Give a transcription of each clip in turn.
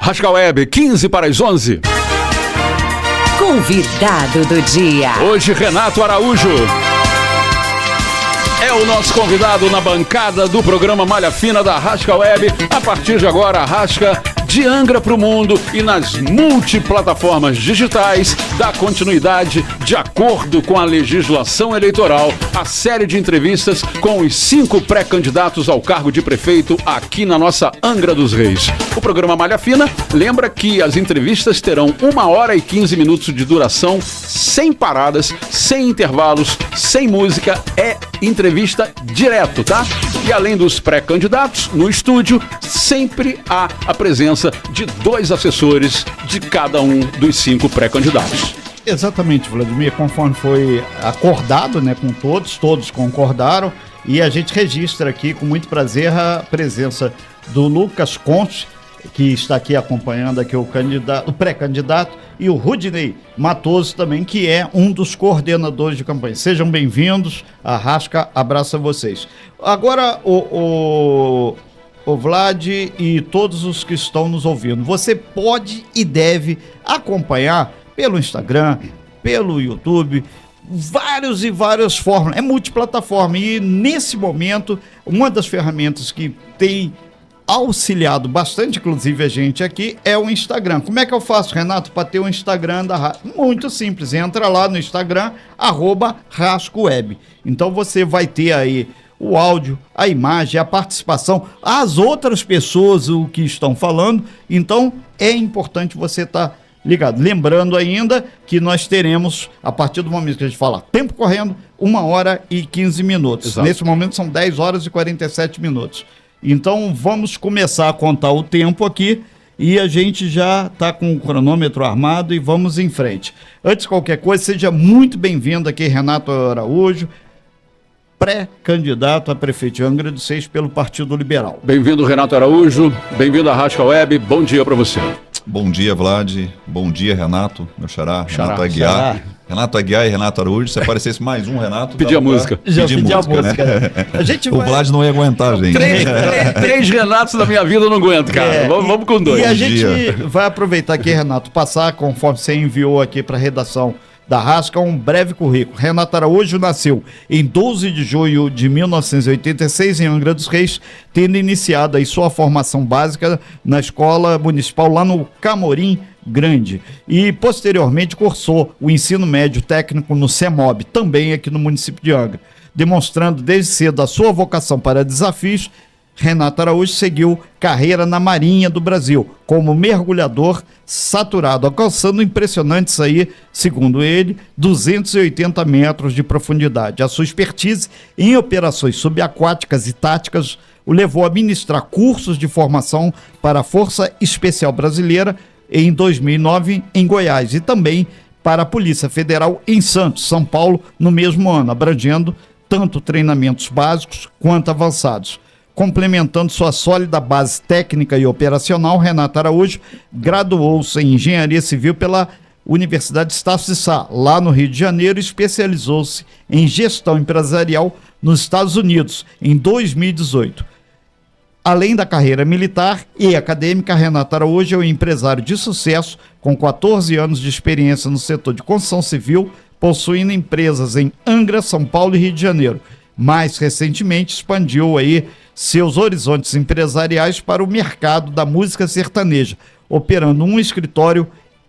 Rascal Web, 15 para as 11. Convidado do dia. Hoje, Renato Araújo é o nosso convidado na bancada do programa Malha Fina da Rascal Web. A partir de agora, Rasca de Angra para o mundo e nas multiplataformas digitais, dá continuidade, de acordo com a legislação eleitoral, a série de entrevistas com os 5 pré-candidatos ao cargo de prefeito aqui na nossa Angra dos Reis. O programa Malha Fina lembra que as entrevistas terão 1 hora e 15 minutos de duração, sem paradas, sem intervalos, sem música, é entrevista direto, tá? E além dos pré-candidatos, no estúdio, sempre há a presença de 2 assessores de cada um dos 5 pré-candidatos. Exatamente, Vladimir, conforme foi acordado, né, com todos concordaram, e a gente registra aqui com muito prazer a presença do Lucas Conte, que está aqui acompanhando aqui o pré-candidato, e o Rudinei Matoso também, que é um dos coordenadores de campanha. Sejam bem-vindos, a Rasca abraça vocês. Agora, o Vlad e todos os que estão nos ouvindo, você pode e deve acompanhar pelo Instagram, pelo YouTube, várias formas, é multiplataforma, e nesse momento, uma das ferramentas que tem auxiliado bastante, inclusive a gente aqui, é o Instagram. Como é que eu faço, Renato, para ter o Instagram da Rasca? Muito simples, entra lá no Instagram, @RascoWeb. Então você vai ter aí o áudio, a imagem, a participação, as outras pessoas o que estão falando. Então é importante você estar ligado. Lembrando ainda que nós teremos, a partir do momento que a gente fala tempo correndo, 1 hora e 15 minutos. Exato. Nesse momento são 10 horas e 47 minutos. Então vamos começar a contar o tempo aqui e a gente já está com o cronômetro armado e vamos em frente. Antes de qualquer coisa, seja muito bem-vindo aqui, Renato Araújo, pré-candidato a prefeito de Angra dos Reis pelo Partido Liberal. Bem-vindo, Renato Araújo, bem-vindo à Rascal Web, bom dia para você. Bom dia, Vlad. Bom dia, Renato, meu xará, Renato Aguiar. Xará. Renato Aguiar e Renato Araújo. Se aparecesse mais um Renato... Pedi a música. Já Pedi pedi a música. né? A gente O Vlad não ia aguentar, gente. Três Renatos da minha vida eu não aguento, cara. Vamos com 2. E a Bom gente dia. vai aproveitar aqui, Renato, passar, conforme você enviou aqui para a redação da Rasca, um breve currículo. Renato Araújo nasceu em 12 de junho de 1986 em Angra dos Reis, tendo iniciado aí sua formação básica na escola municipal lá no Camorim Grande, e posteriormente cursou o ensino médio técnico no CEMOB, também aqui no município de Angra. Demonstrando desde cedo a sua vocação para desafios, Renato Araújo seguiu carreira na Marinha do Brasil como mergulhador saturado, alcançando impressionantes aí, segundo ele, 280 metros de profundidade. A sua expertise em operações subaquáticas e táticas o levou a ministrar cursos de formação para a Força Especial Brasileira em 2009 em Goiás e também para a Polícia Federal em Santos, São Paulo, no mesmo ano, abrangendo tanto treinamentos básicos quanto avançados. Complementando sua sólida base técnica e operacional, Renato Araújo graduou-se em Engenharia Civil pela Universidade Estácio de Sá, lá no Rio de Janeiro, e especializou-se em Gestão Empresarial nos Estados Unidos em 2018. Além da carreira militar e acadêmica, Renato Araújo é um empresário de sucesso com 14 anos de experiência no setor de construção civil, possuindo empresas em Angra, São Paulo e Rio de Janeiro. Mais recentemente, expandiu aí seus horizontes empresariais para o mercado da música sertaneja, operando um escritório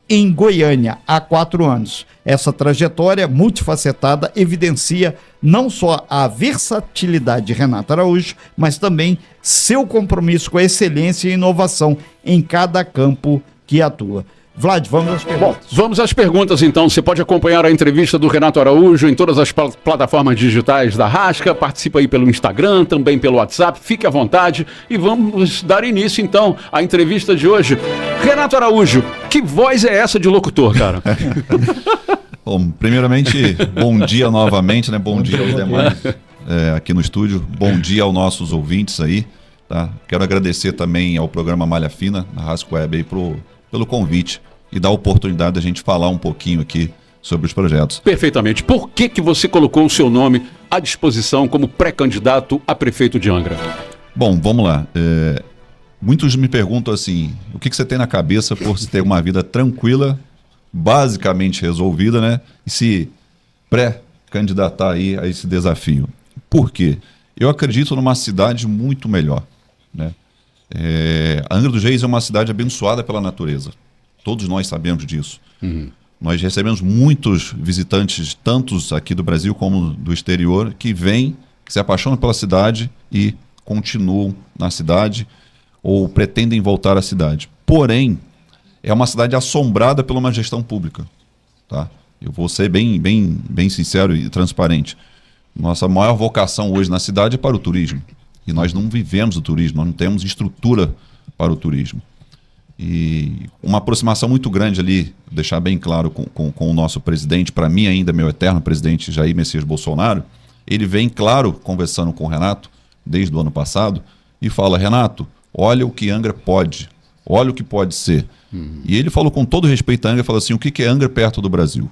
em Goiânia há 4 anos. Essa trajetória multifacetada evidencia não só a versatilidade de Renato Araújo, mas também seu compromisso com a excelência e inovação em cada campo que atua. Vlad, vamos às perguntas. Bom, vamos às perguntas então. Você pode acompanhar a entrevista do Renato Araújo em todas as plataformas digitais da Rasca. Participa aí pelo Instagram, também pelo WhatsApp. Fique à vontade e vamos dar início então à entrevista de hoje. Renato Araújo, que voz é essa de locutor, cara? Bom, primeiramente, bom dia novamente, né? Bom dia aos demais aqui no estúdio. Bom dia aos nossos ouvintes aí, tá? Quero agradecer também ao programa Malha Fina, na Rascal Web, aí pelo convite e dar a oportunidade da gente falar um pouquinho aqui sobre os projetos. Perfeitamente. Por que você colocou o seu nome à disposição como pré-candidato a prefeito de Angra? Bom, vamos lá. muitos me perguntam assim, o que você tem na cabeça por se ter uma vida tranquila, basicamente resolvida, né? E se pré-candidatar aí a esse desafio. Por quê? Eu acredito numa cidade muito melhor, né? A Angra dos Reis é uma cidade abençoada pela natureza. Todos nós sabemos disso. Nós recebemos muitos visitantes, tantos aqui do Brasil como do exterior, que vêm, que se apaixonam pela cidade e continuam na cidade ou pretendem voltar à cidade. Porém, é uma cidade assombrada por uma gestão pública. Tá? Eu vou ser bem sincero e transparente. Nossa maior vocação hoje na cidade é para o turismo. E nós não vivemos o turismo, nós não temos estrutura para o turismo. E uma aproximação muito grande ali, deixar bem claro com o nosso presidente, para mim ainda meu eterno presidente Jair Messias Bolsonaro, ele vem, claro, conversando com o Renato, desde o ano passado, e fala, Renato, olha o que Angra pode, olha o que pode ser. E ele falou com todo respeito a Angra, falou assim, o que é Angra perto do Brasil?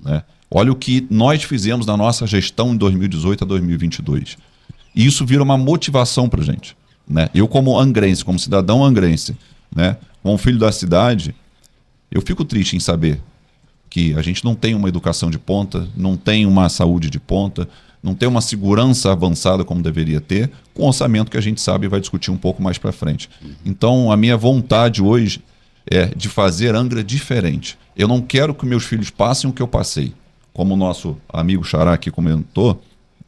Né? Olha o que nós fizemos na nossa gestão em 2018 a 2022. E isso vira uma motivação para a gente. Né? Eu como angrense, como cidadão angrense, né, como filho da cidade, eu fico triste em saber que a gente não tem uma educação de ponta, não tem uma saúde de ponta, não tem uma segurança avançada como deveria ter, com o orçamento que a gente sabe e vai discutir um pouco mais para frente. Então, a minha vontade hoje é de fazer Angra diferente. Eu não quero que meus filhos passem o que eu passei. Como o nosso amigo Xará aqui comentou,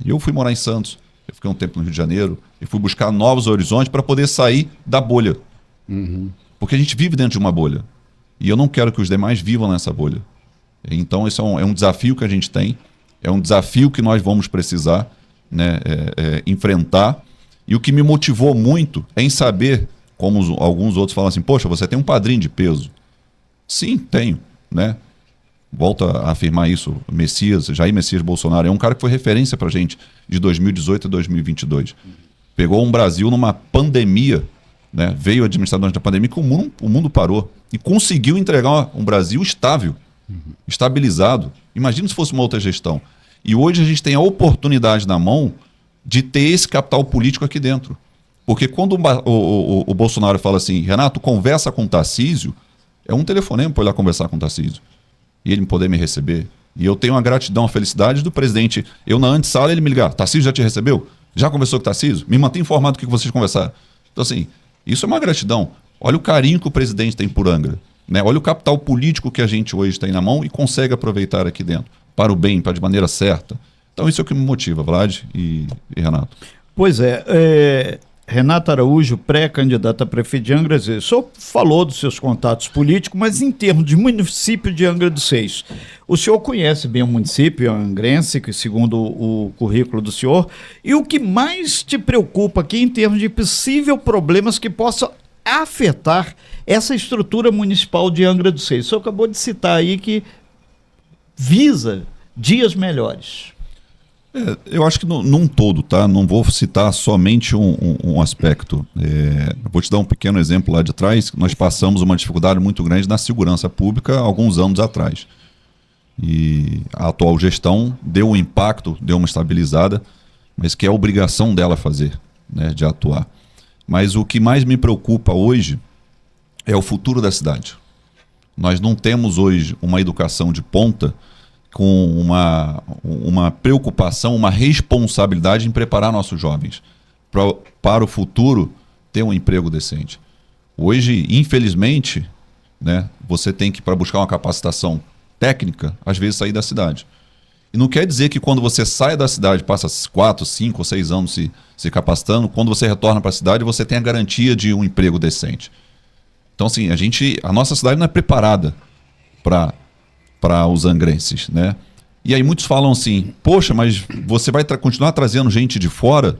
eu fui morar em Santos, eu fiquei um tempo no Rio de Janeiro, e fui buscar novos horizontes para poder sair da bolha. Porque a gente vive dentro de uma bolha. E eu não quero que os demais vivam nessa bolha. Então, esse é um desafio que a gente tem, é um desafio que nós vamos precisar, né, enfrentar. E o que me motivou muito é em saber, como alguns outros falam assim, poxa, você tem um padrinho de peso. Sim, tenho, né? Volto a afirmar isso, Jair Messias Bolsonaro é um cara que foi referência pra gente de 2018 a 2022. Pegou um Brasil numa pandemia, né? Veio administrar durante a pandemia que o mundo parou e conseguiu entregar um Brasil estável, estabilizado. Imagina se fosse uma outra gestão. E hoje a gente tem a oportunidade na mão de ter esse capital político aqui dentro. Porque quando o Bolsonaro fala assim, Renato, conversa com o Tarcísio, é um telefonema para eu ir lá conversar com o Tarcísio. E ele poder me receber. E eu tenho uma gratidão, a felicidade do presidente. Eu na antessala, ele me ligar, Tarcísio já te recebeu? Já conversou com o Tarcísio? Me mantém informado do que vocês conversaram. Então assim, isso é uma gratidão. Olha o carinho que o presidente tem por Angra. Né? Olha o capital político que a gente hoje tem na mão e consegue aproveitar aqui dentro. Para o bem, para de maneira certa. Então isso é o que me motiva, Vlad e Renato. Pois é, Renato Araújo, pré-candidato a prefeito de Angra dos Reis. O senhor falou dos seus contatos políticos, mas em termos de município de Angra dos Reis, o senhor conhece bem o município angrense, que segundo o currículo do senhor, e o que mais te preocupa aqui em termos de possíveis problemas que possam afetar essa estrutura municipal de Angra dos Reis? O senhor acabou de citar aí que visa dias melhores. Eu acho que num todo, tá? Não vou citar somente um aspecto. Vou te dar um pequeno exemplo lá de trás. Nós passamos uma dificuldade muito grande na segurança pública alguns anos atrás. E a atual gestão deu um impacto, deu uma estabilizada, mas que é a obrigação dela fazer, né, de atuar. Mas o que mais me preocupa hoje é o futuro da cidade. Nós não temos hoje uma educação de ponta com uma preocupação, uma responsabilidade em preparar nossos jovens para o futuro ter um emprego decente. Hoje, infelizmente, né, você tem que, para buscar uma capacitação técnica, às vezes sair da cidade. E não quer dizer que quando você sai da cidade, passa 4, 5 ou 6 anos se capacitando, quando você retorna para a cidade, você tem a garantia de um emprego decente. Então, assim, a nossa cidade não é preparada para os angrenses, né? E aí muitos falam assim, poxa, mas você vai continuar trazendo gente de fora?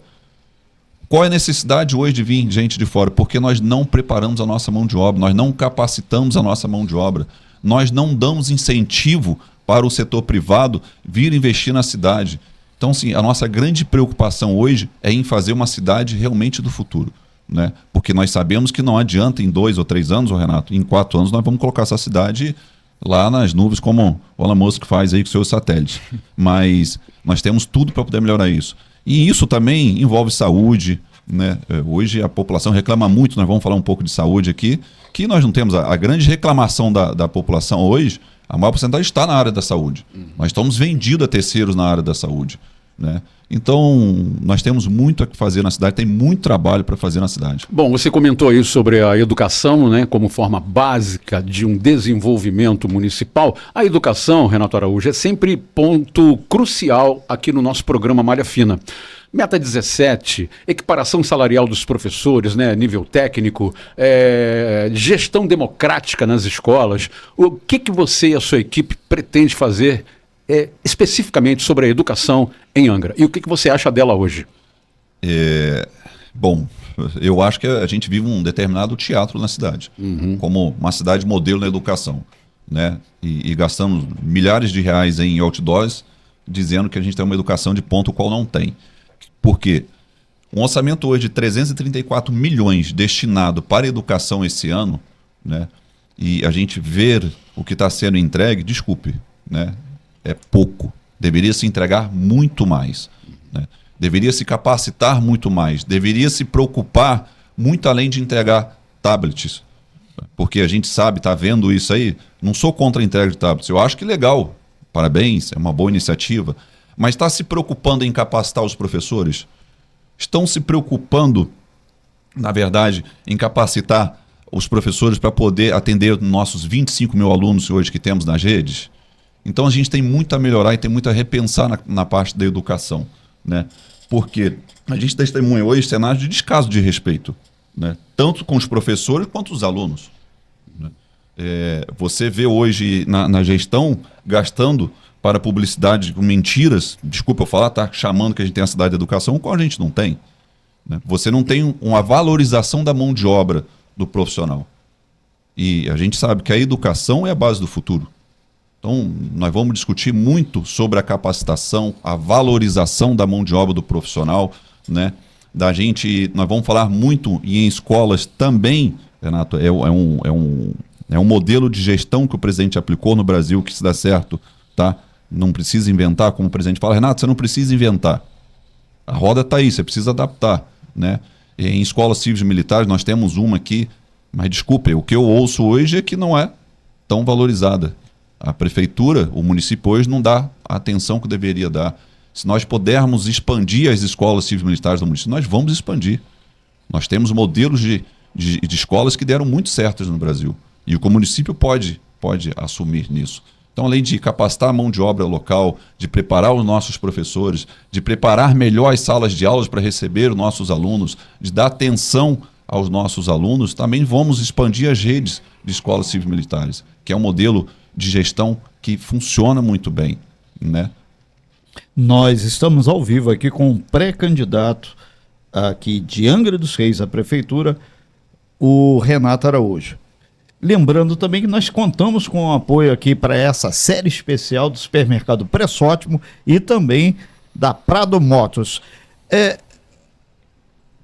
Qual é a necessidade hoje de vir gente de fora? Porque nós não preparamos a nossa mão de obra, nós não capacitamos a nossa mão de obra, nós não damos incentivo para o setor privado vir investir na cidade. Então, assim, a nossa grande preocupação hoje é em fazer uma cidade realmente do futuro, né? Porque nós sabemos que não adianta em 2 ou 3 anos, Renato, em 4 anos nós vamos colocar essa cidade lá nas nuvens, como o Elon Musk faz aí com seus satélites. Mas nós temos tudo para poder melhorar isso. E isso também envolve saúde, né? Hoje a população reclama muito, nós vamos falar um pouco de saúde aqui, que nós não temos a grande reclamação da população hoje, a maior porcentagem está na área da saúde. Nós estamos vendidos a terceiros na área da saúde, né? Então, nós temos muito a fazer na cidade, tem muito trabalho para fazer na cidade. Bom, você comentou aí sobre a educação, né, como forma básica de um desenvolvimento municipal. A educação, Renato Araújo, é sempre ponto crucial aqui no nosso programa Malha Fina. Meta 17, equiparação salarial dos professores, né, nível técnico, gestão democrática nas escolas. O que você e a sua equipe pretende fazer especificamente sobre a educação em Angra? E o que você acha dela hoje? Bom, eu acho que a gente vive um determinado teatro na cidade, como uma cidade modelo na educação, né? E gastamos milhares de reais em outdoors, dizendo que a gente tem uma educação de ponto qual não tem. Por quê? Um orçamento hoje de 334 milhões destinado para a educação esse ano, né? E a gente ver o que está sendo entregue, desculpe, né? É pouco. Deveria se entregar muito mais, né? Deveria se capacitar muito mais. Deveria se preocupar muito além de entregar tablets. Porque a gente sabe, está vendo isso aí. Não sou contra a entrega de tablets. Eu acho que legal. Parabéns, é uma boa iniciativa. Mas está se preocupando em capacitar os professores? Estão se preocupando, na verdade, em capacitar os professores para poder atender nossos 25 mil alunos hoje que temos nas redes? Então a gente tem muito a melhorar e tem muito a repensar na parte da educação, né? Porque a gente testemunha hoje cenários de descaso de respeito, né? Tanto com os professores quanto os alunos, né? Você vê hoje na gestão gastando para publicidade com mentiras, desculpa eu falar, tá chamando que a gente tem a cidade da educação, qual a gente não tem, né? Você não tem uma valorização da mão de obra do profissional. E a gente sabe que a educação é a base do futuro. Então, nós vamos discutir muito sobre a capacitação, a valorização da mão de obra do profissional, né? Nós vamos falar muito em escolas também, Renato, é um modelo de gestão que o presidente aplicou no Brasil, que se dá certo, tá? Não precisa inventar, como o presidente fala, Renato, você não precisa inventar. A roda está aí, você precisa adaptar, né? E em escolas civis e militares, nós temos uma aqui, mas desculpe, o que eu ouço hoje é que não é tão valorizada. A prefeitura, o município hoje não dá a atenção que deveria dar. Se nós pudermos expandir as escolas civis militares do município, nós vamos expandir. Nós temos modelos de escolas que deram muito certas no Brasil. E o município pode assumir nisso. Então, além de capacitar a mão de obra local, de preparar os nossos professores, de preparar melhor as salas de aulas para receber os nossos alunos, de dar atenção aos nossos alunos, também vamos expandir as redes de escolas civis militares, que é um modelo de gestão que funciona muito bem, né? Nós estamos ao vivo aqui com um pré-candidato aqui de Angra dos Reis à prefeitura, o Renato Araújo. Lembrando também que nós contamos com o apoio aqui para essa série especial do Supermercado Preço Ótimo e também da Prado Motos.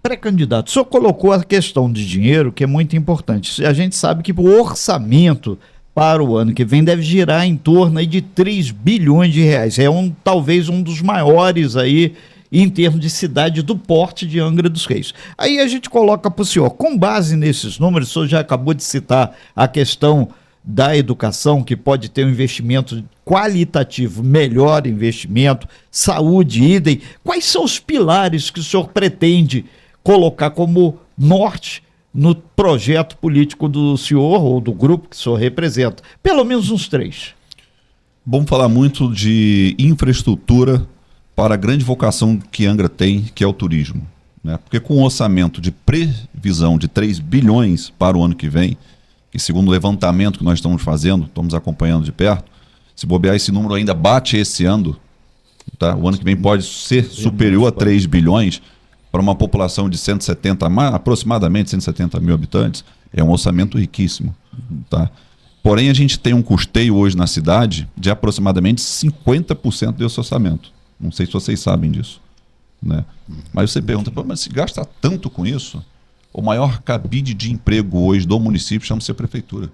Pré-candidato, o senhor colocou a questão de dinheiro, que é muito importante. A gente sabe que o orçamento para o ano que vem deve girar em torno aí de 3 bilhões de reais. Talvez um dos maiores aí em termos de cidade do porte de Angra dos Reis. Aí a gente coloca para o senhor, com base nesses números, o senhor já acabou de citar a questão da educação, que pode ter um investimento qualitativo, melhor investimento, saúde, idem. Quais são os pilares que o senhor pretende colocar como norte no projeto político do senhor ou do grupo que o senhor representa? Pelo menos uns 3. Vamos falar muito de infraestrutura para a grande vocação que Angra tem, que é o turismo, né? Porque com um orçamento de previsão de 3 bilhões para o ano que vem, e segundo o levantamento que nós estamos fazendo, estamos acompanhando de perto, se bobear esse número ainda bate esse ano, tá? O ano que vem pode ser superior a 3 bilhões, para uma população de aproximadamente 170 mil habitantes, é um orçamento riquíssimo, tá? Porém, a gente tem um custeio hoje na cidade de aproximadamente 50% desse orçamento. Não sei se vocês sabem disso, né? Mas você pergunta, mas se gasta tanto com isso? O maior cabide de emprego hoje do município chama-se a prefeitura.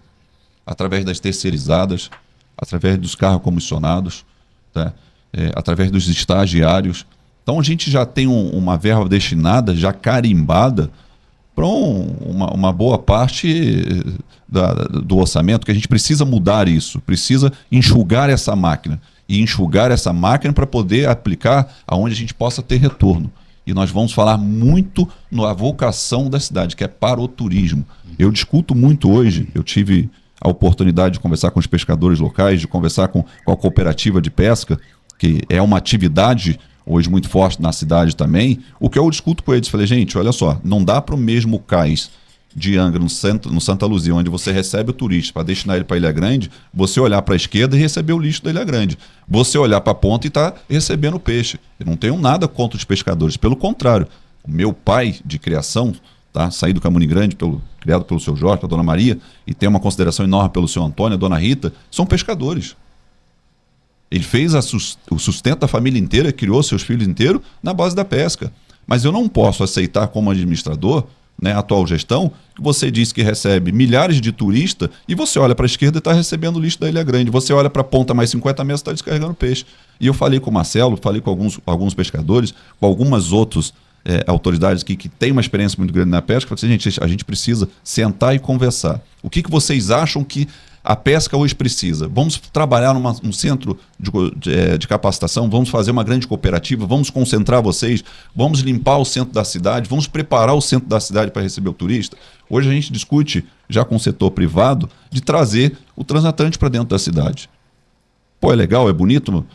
Através das terceirizadas, através dos carros comissionados, tá? Através dos estagiários. Então a gente já tem uma verba destinada, já carimbada, para uma boa parte do orçamento, que a gente precisa mudar isso, precisa enxugar essa máquina. E enxugar essa máquina para poder aplicar aonde a gente possa ter retorno. E nós vamos falar muito na vocação da cidade, que é para o turismo. Eu discuto muito hoje, eu tive a oportunidade de conversar com os pescadores locais, de conversar com a cooperativa de pesca, que é uma atividade hoje muito forte na cidade também. O que eu discuto com eles, falei, gente, olha só, não dá para o mesmo cais de Angra, no Santa Luzia, onde você recebe o turista para destinar ele para Ilha Grande, você olhar para a esquerda e receber o lixo da Ilha Grande. Você olhar para a ponta e está recebendo peixe. Eu não tenho nada contra os pescadores, pelo contrário. O meu pai de criação, tá, saí do Camuni Grande, criado pelo seu Jorge, pela Dona Maria, e tem uma consideração enorme pelo seu Antônio, a Dona Rita, são pescadores. Ele fez o sustento da família inteira, criou seus filhos inteiros na base da pesca. Mas eu não posso aceitar como administrador, né, a atual gestão, que você diz que recebe milhares de turistas e você olha para a esquerda e está recebendo o lixo da Ilha Grande. Você olha para a ponta mais 50 metros e está descarregando peixe. E eu falei com o Marcelo, falei com alguns pescadores, com algumas outras autoridades que têm uma experiência muito grande na pesca. Falei assim, gente, a gente precisa sentar e conversar. O que vocês acham que a pesca hoje precisa? Vamos trabalhar num centro de capacitação, vamos fazer uma grande cooperativa, vamos concentrar vocês, vamos limpar o centro da cidade, vamos preparar o centro da cidade para receber o turista. Hoje a gente discute, já com o setor privado, de trazer o transatlântico para dentro da cidade. Pô, é legal, é bonito.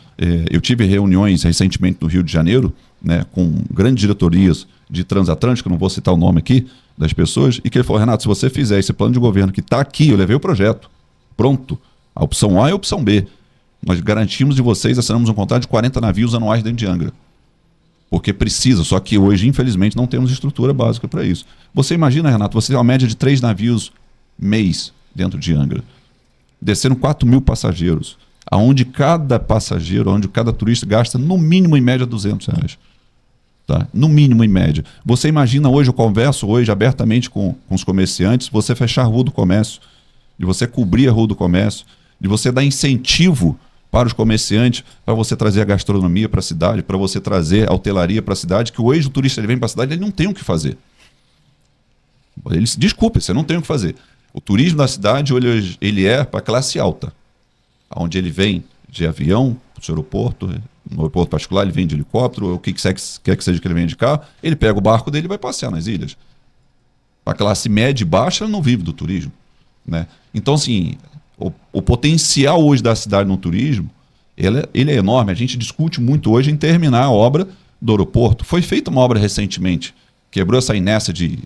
Eu tive reuniões recentemente no Rio de Janeiro, né, com grandes diretorias de transatlântico, não vou citar o nome aqui das pessoas, e que ele falou, Renato, se você fizer esse plano de governo que está aqui, eu levei o projeto, pronto. A opção A e a opção B. Nós garantimos de vocês, assinamos um contrato de 40 navios anuais dentro de Angra. Porque precisa, só que hoje, infelizmente, não temos estrutura básica para isso. Você imagina, Renato, você tem uma média de 3 navios mês dentro de Angra. Desceram 4 mil passageiros. Onde cada passageiro, onde cada turista gasta no mínimo em média R$200. Tá? No mínimo em média. Você imagina hoje, eu converso hoje abertamente com os comerciantes, você fechar a rua do comércio, de você cobrir a rua do comércio, de você dar incentivo para os comerciantes, para você trazer a gastronomia para a cidade, para você trazer a hotelaria para a cidade, que hoje o turista ele vem para a cidade e ele não tem o que fazer. Desculpe, você não tem o que fazer. O turismo da cidade hoje ele é para a classe alta, onde ele vem de avião, para o aeroporto, no aeroporto particular, ele vem de helicóptero, o que quer que seja que ele venha de carro, ele pega o barco dele e vai passear nas ilhas. Para a classe média e baixa, ela não vive do turismo. Né? Então, assim, o potencial hoje da cidade no turismo, ele é enorme. A gente discute muito hoje em terminar a obra do aeroporto. Foi feita uma obra recentemente, quebrou essa inércia de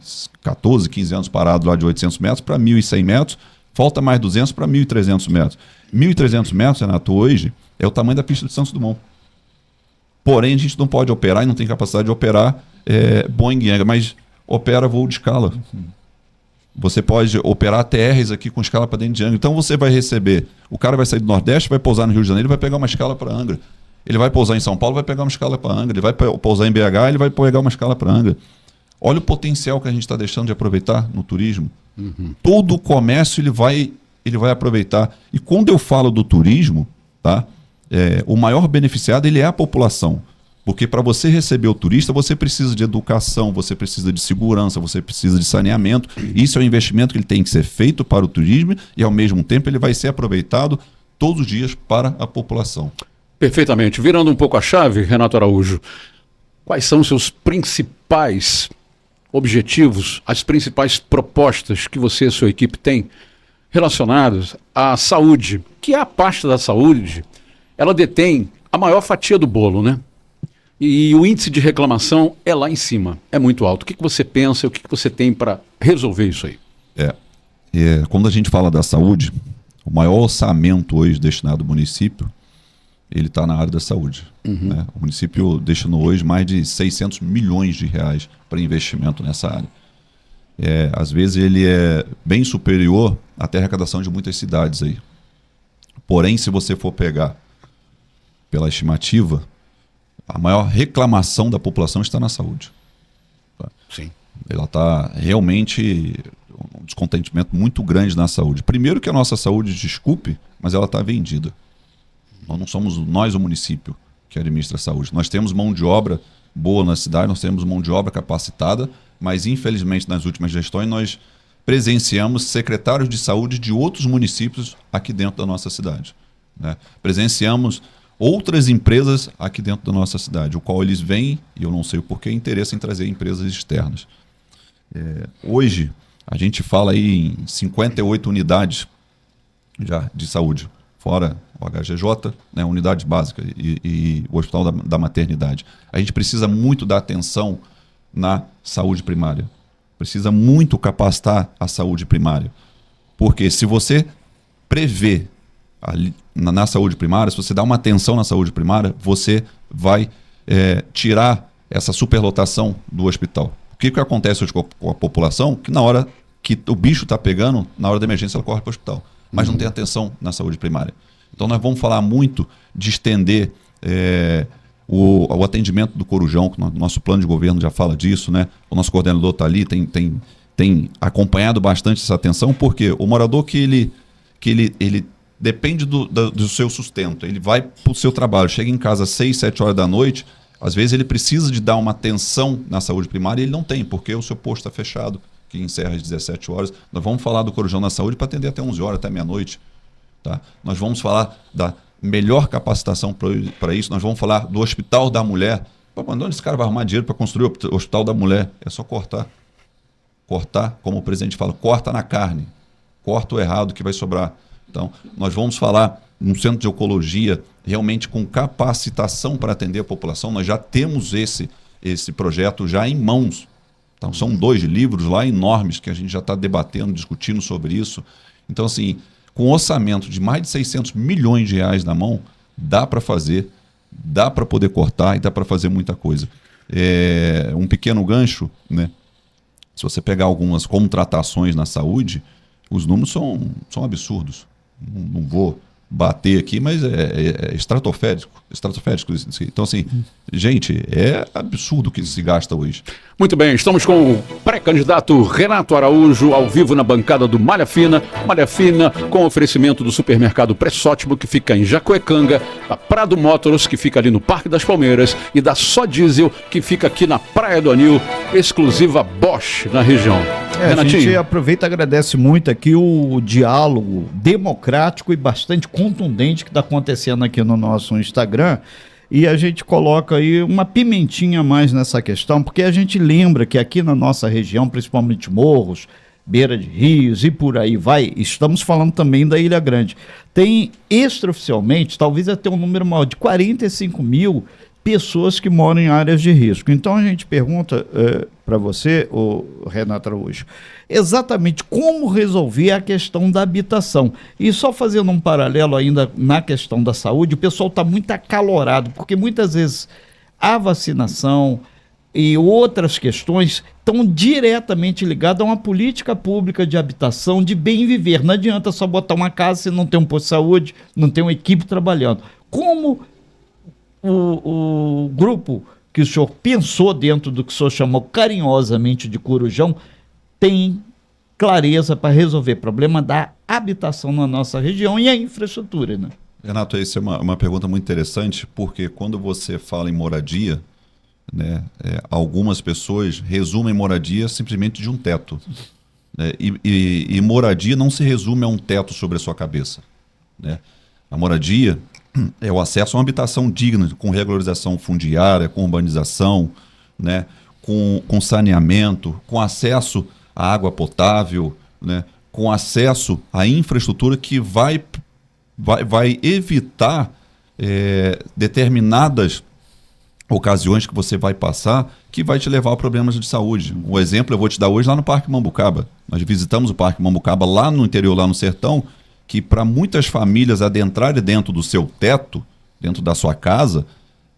14, 15 anos parado lá de 800 metros para 1.100 metros, falta mais 200 para 1.300 metros. 1.300 metros, Renato, hoje é o tamanho da pista de Santos Dumont. Porém, a gente não pode operar e não tem capacidade de operar Boeing e Angra, mas opera voo de escala. Você pode operar TRs aqui com escala para dentro de Angra. Então você vai receber, o cara vai sair do Nordeste, vai pousar no Rio de Janeiro, vai pegar uma escala para Angra. Ele vai pousar em São Paulo, vai pegar uma escala para Angra. Ele vai pousar em BH, ele vai pegar uma escala para Angra. Olha o potencial que a gente está deixando de aproveitar no turismo. Uhum. Todo o comércio ele vai aproveitar. E quando eu falo do turismo, tá? O maior beneficiado ele é a população. Porque para você receber o turista, você precisa de educação, você precisa de segurança, você precisa de saneamento. Isso é um investimento que ele tem que ser feito para o turismo e, ao mesmo tempo, ele vai ser aproveitado todos os dias para a população. Perfeitamente. Virando um pouco a chave, Renato Araújo, quais são os seus principais objetivos, as principais propostas que você e a sua equipe têm relacionadas à saúde? Que é a parte da saúde, ela detém a maior fatia do bolo, né? E o índice de reclamação é lá em cima, é muito alto. O que você pensa, o que você tem para resolver isso aí? Quando a gente fala da saúde, o maior orçamento hoje destinado ao município, ele está na área da saúde. Uhum. Né? O município destinou hoje mais de 600 milhões de reais para investimento nessa área. Às vezes ele é bem superior até a arrecadação de muitas cidades aí. Porém, se você for pegar pela estimativa, a maior reclamação da população está na saúde. Tá? Sim. Ela está realmente um descontentamento muito grande na saúde. Primeiro que a nossa saúde, desculpe, mas ela está vendida. Nós não somos nós o município que administra a saúde. Nós temos mão de obra boa na cidade, nós temos mão de obra capacitada, mas infelizmente nas últimas gestões nós presenciamos secretários de saúde de outros municípios aqui dentro da nossa cidade, né? Presenciamos outras empresas aqui dentro da nossa cidade, o qual eles vêm, e eu não sei o porquê, interesse em trazer empresas externas. Hoje, a gente fala aí em 58 unidades já de saúde, fora o HGJ, né, unidade básica e o Hospital da Maternidade. A gente precisa muito dar atenção na saúde primária. Precisa muito capacitar a saúde primária. Porque se você prevê ali, na saúde primária, se você dá uma atenção na saúde primária, você vai tirar essa superlotação do hospital. O que acontece hoje com a população? Que na hora que o bicho está pegando, na hora da emergência ela corre para o hospital. Mas não tem atenção na saúde primária. Então nós vamos falar muito de estender o atendimento do Corujão, que nosso plano de governo já fala disso, né? O nosso coordenador está ali, tem acompanhado bastante essa atenção, porque o morador que ele depende do seu sustento, ele vai para o seu trabalho, chega em casa às 6, 7 horas da noite, às vezes ele precisa de dar uma atenção na saúde primária e ele não tem, porque o seu posto está fechado, que encerra às 17 horas. Nós vamos falar do Corujão na Saúde para atender até 11 horas, até meia-noite. Tá? Nós vamos falar da melhor capacitação para isso, nós vamos falar do Hospital da Mulher. Pô, mas onde esse cara vai arrumar dinheiro para construir o Hospital da Mulher? É só cortar. Cortar, como o presidente fala, corta na carne. Corta o errado que vai sobrar. Então, nós vamos falar num centro de oncologia, realmente com capacitação para atender a população. Nós já temos esse projeto já em mãos. Então, são 2 livros lá enormes que a gente já está debatendo, discutindo sobre isso. Então, assim, com orçamento de mais de 600 milhões de reais na mão, dá para fazer, dá para poder cortar e dá para fazer muita coisa. Um pequeno gancho, né? Se você pegar algumas contratações na saúde, os números são absurdos. Não vou bater aqui, mas é estratosférico. Então, assim, gente, é absurdo o que se gasta hoje. Muito bem, estamos com o pré-candidato Renato Araújo, ao vivo na bancada do Malha Fina. Malha Fina com oferecimento do supermercado Pressótimo, que fica em Jacuecanga, da Prado Motors, que fica ali no Parque das Palmeiras, e da Só Diesel, que fica aqui na Praia do Anil, exclusiva Bosch na região. A gente aproveita e agradece muito aqui o diálogo democrático e bastante contundente que está acontecendo aqui no nosso Instagram. E a gente coloca aí uma pimentinha a mais nessa questão, porque a gente lembra que aqui na nossa região, principalmente morros, beira de rios e por aí vai, estamos falando também da Ilha Grande. Tem extraoficialmente, talvez até um número maior, de 45 mil pessoas que moram em áreas de risco. Então a gente pergunta para você, o Renato Araújo, exatamente como resolver a questão da habitação. E só fazendo um paralelo ainda na questão da saúde, o pessoal está muito acalorado, porque muitas vezes a vacinação e outras questões estão diretamente ligadas a uma política pública de habitação, de bem viver. Não adianta só botar uma casa se não tem um posto de saúde, não tem uma equipe trabalhando. Como o grupo que o senhor pensou dentro do que o senhor chamou carinhosamente de Corujão tem clareza para resolver o problema da habitação na nossa região e a infraestrutura, né? Renato, essa é uma pergunta muito interessante, porque quando você fala em moradia, né, algumas pessoas resumem moradia simplesmente de um teto, né, e moradia não se resume a um teto sobre a sua cabeça, né? A moradia é o acesso a uma habitação digna, com regularização fundiária, com urbanização, né, com saneamento, com acesso à água potável, né, com acesso à infraestrutura que vai evitar determinadas ocasiões que você vai passar que vai te levar a problemas de saúde. Um exemplo eu vou te dar hoje lá no Parque Mambucaba. Nós visitamos o Parque Mambucaba lá no interior, lá no sertão, que para muitas famílias adentrarem dentro do seu teto, dentro da sua casa,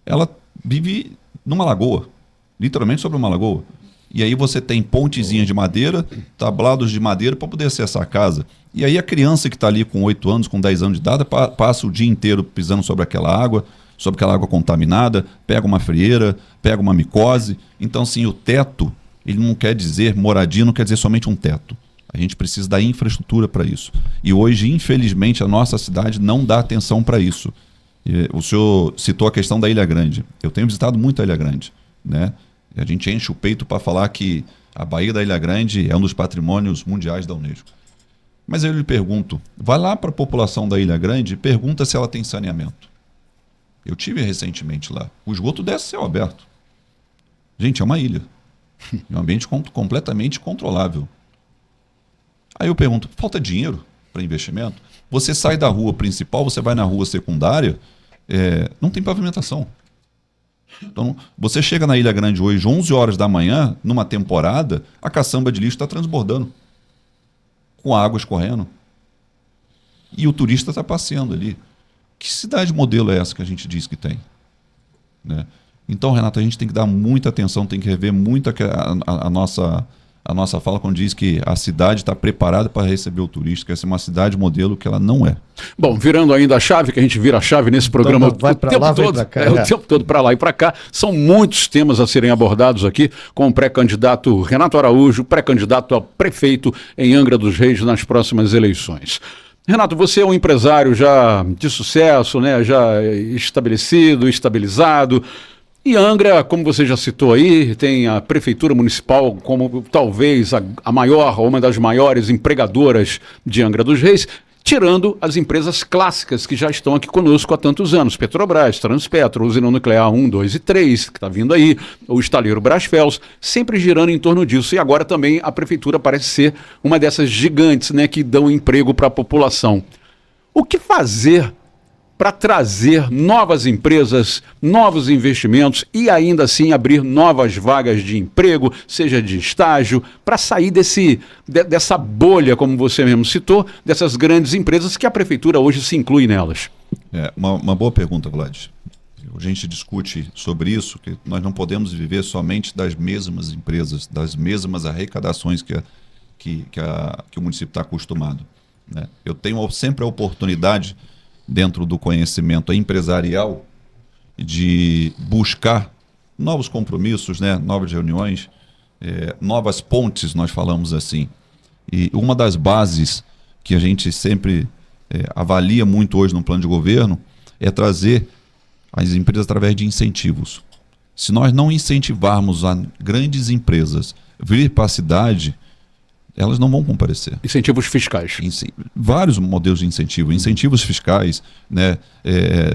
ela vive numa lagoa, literalmente sobre uma lagoa. E aí você tem pontezinhas de madeira, tablados de madeira para poder acessar a casa. E aí a criança que está ali com 8 anos, com 10 anos de idade, passa o dia inteiro pisando sobre aquela água contaminada, pega uma frieira, pega uma micose. Então, sim, o teto, ele não quer dizer moradia, não quer dizer somente um teto. A gente precisa da infraestrutura para isso. E hoje, infelizmente, a nossa cidade não dá atenção para isso. O senhor citou a questão da Ilha Grande. Eu tenho visitado muito a Ilha Grande. né? E a gente enche o peito para falar que a Baía da Ilha Grande é um dos patrimônios mundiais da Unesco. Mas eu lhe pergunto, vai lá para a população da Ilha Grande e pergunta se ela tem saneamento. Eu tive recentemente lá. O esgoto desce céu aberto. Gente, é uma ilha. É um ambiente completamente controlável. Aí eu pergunto, falta dinheiro para investimento? Você sai da rua principal, você vai na rua secundária, não tem pavimentação. Então, você chega na Ilha Grande hoje, 11 horas da manhã, numa temporada, a caçamba de lixo está transbordando, com a água escorrendo. E o turista está passeando ali. Que cidade modelo é essa que a gente diz que tem? Né? Então, Renato, a gente tem que dar muita atenção, tem que rever muito a nossa fala quando diz que a cidade está preparada para receber o turista, que essa é uma cidade modelo que ela não é. Bom, virando ainda a chave, que a gente vira a chave nesse programa Então, vai pra lá, vai pra cá. o tempo todo para lá e para cá. São muitos temas a serem abordados aqui com o pré-candidato Renato Araújo, pré-candidato a prefeito em Angra dos Reis nas próximas eleições. Renato, você é um empresário já de sucesso, né? Já estabelecido, estabilizado. E Angra, como você já citou aí, tem a Prefeitura Municipal como talvez a maior, ou uma das maiores empregadoras de Angra dos Reis, tirando as empresas clássicas que já estão aqui conosco há tantos anos. Petrobras, Transpetro, Usina Nuclear 1, 2 e 3, que está vindo aí, o estaleiro Brasfels, sempre girando em torno disso. E agora também a Prefeitura parece ser uma dessas gigantes, né, que dão emprego para a população. O que fazer para trazer novas empresas, novos investimentos e ainda assim abrir novas vagas de emprego, seja de estágio, para sair dessa bolha, como você mesmo citou, dessas grandes empresas que a Prefeitura hoje se inclui nelas? Uma boa pergunta, Vlad. A gente discute sobre isso, que nós não podemos viver somente das mesmas empresas, das mesmas arrecadações que o município está acostumado, né? Eu tenho sempre a oportunidade, dentro do conhecimento empresarial, de buscar novos compromissos, né? Novas reuniões, novas pontes, nós falamos assim. E uma das bases que a gente sempre avalia muito hoje no plano de governo é trazer as empresas através de incentivos. Se nós não incentivarmos a grandes empresas vir para a cidade, elas não vão comparecer. Incentivos fiscais. Vários modelos de incentivo. Incentivos fiscais, né?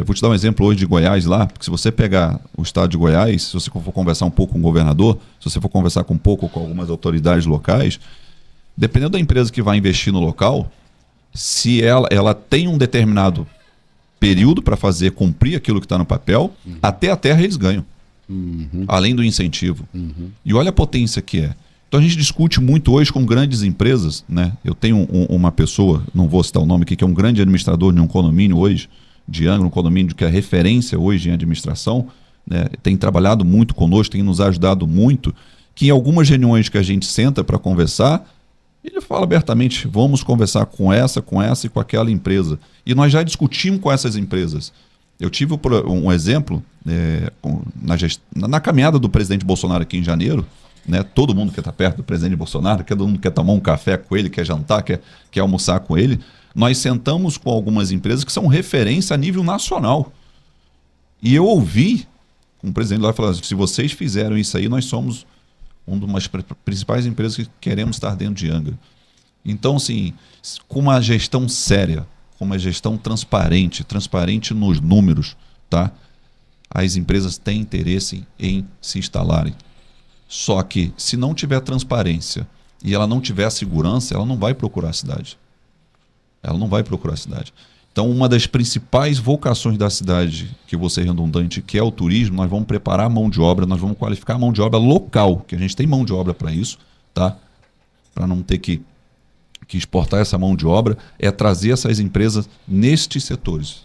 Vou te dar um exemplo hoje de Goiás lá, porque se você pegar o estado de Goiás, se você for conversar um pouco com o governador, se você for conversar um pouco com algumas autoridades locais, dependendo da empresa que vai investir no local, se ela tem um determinado período para fazer cumprir aquilo que está no papel, até a terra eles ganham. Além do incentivo. E olha a potência que é. Então a gente discute muito hoje com grandes empresas, né? Eu tenho uma pessoa, não vou citar o nome aqui, que é um grande administrador de um condomínio hoje, de Angra, um condomínio que é referência hoje em administração, né? Tem trabalhado muito conosco, tem nos ajudado muito, que em algumas reuniões que a gente senta para conversar, ele fala abertamente, vamos conversar com essa e com aquela empresa. E nós já discutimos com essas empresas. Eu tive um exemplo na caminhada do presidente Bolsonaro aqui em janeiro, né? Todo mundo quer estar perto do presidente Bolsonaro, todo mundo quer tomar um café com ele, quer jantar, quer almoçar com ele. Nós sentamos com algumas empresas que são referência a nível nacional. E eu ouvi um presidente lá falando, se vocês fizeram isso aí, nós somos uma das principais empresas que queremos estar dentro de Angra. Então, assim, com uma gestão séria, com uma gestão transparente nos números, tá? As empresas têm interesse em se instalarem. Só que, se não tiver transparência e ela não tiver segurança, ela não vai procurar a cidade. Ela não vai procurar a cidade. Então, uma das principais vocações da cidade, que vou ser redundante, que é o turismo, nós vamos preparar a mão de obra, nós vamos qualificar a mão de obra local, que a gente tem mão de obra para isso, tá? Para não ter que exportar essa mão de obra, é trazer essas empresas nestes setores.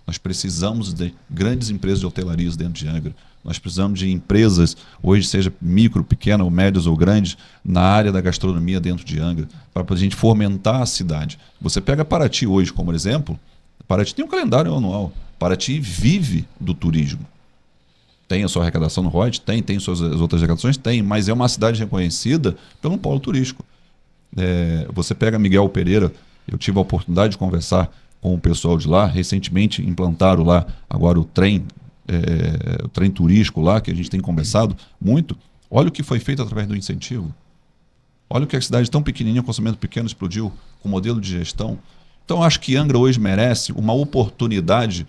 Nós precisamos de grandes empresas de hotelarias dentro de Angra. Nós precisamos de empresas, hoje seja micro, pequena, ou médias ou grandes, na área da gastronomia dentro de Angra, para a gente fomentar a cidade. Você pega Paraty hoje como exemplo, Paraty tem um calendário anual. Paraty vive do turismo. Tem a sua arrecadação no ROIT? Tem suas outras arrecadações? Tem, mas é uma cidade reconhecida pelo polo turístico. Você pega Miguel Pereira, eu tive a oportunidade de conversar com o pessoal de lá, recentemente implantaram lá agora o trem o trem turístico lá, que a gente tem conversado muito, olha o que foi feito através do incentivo. Olha o que a cidade tão pequenininha, com orçamento pequeno, explodiu com o modelo de gestão. Então, acho que Angra hoje merece uma oportunidade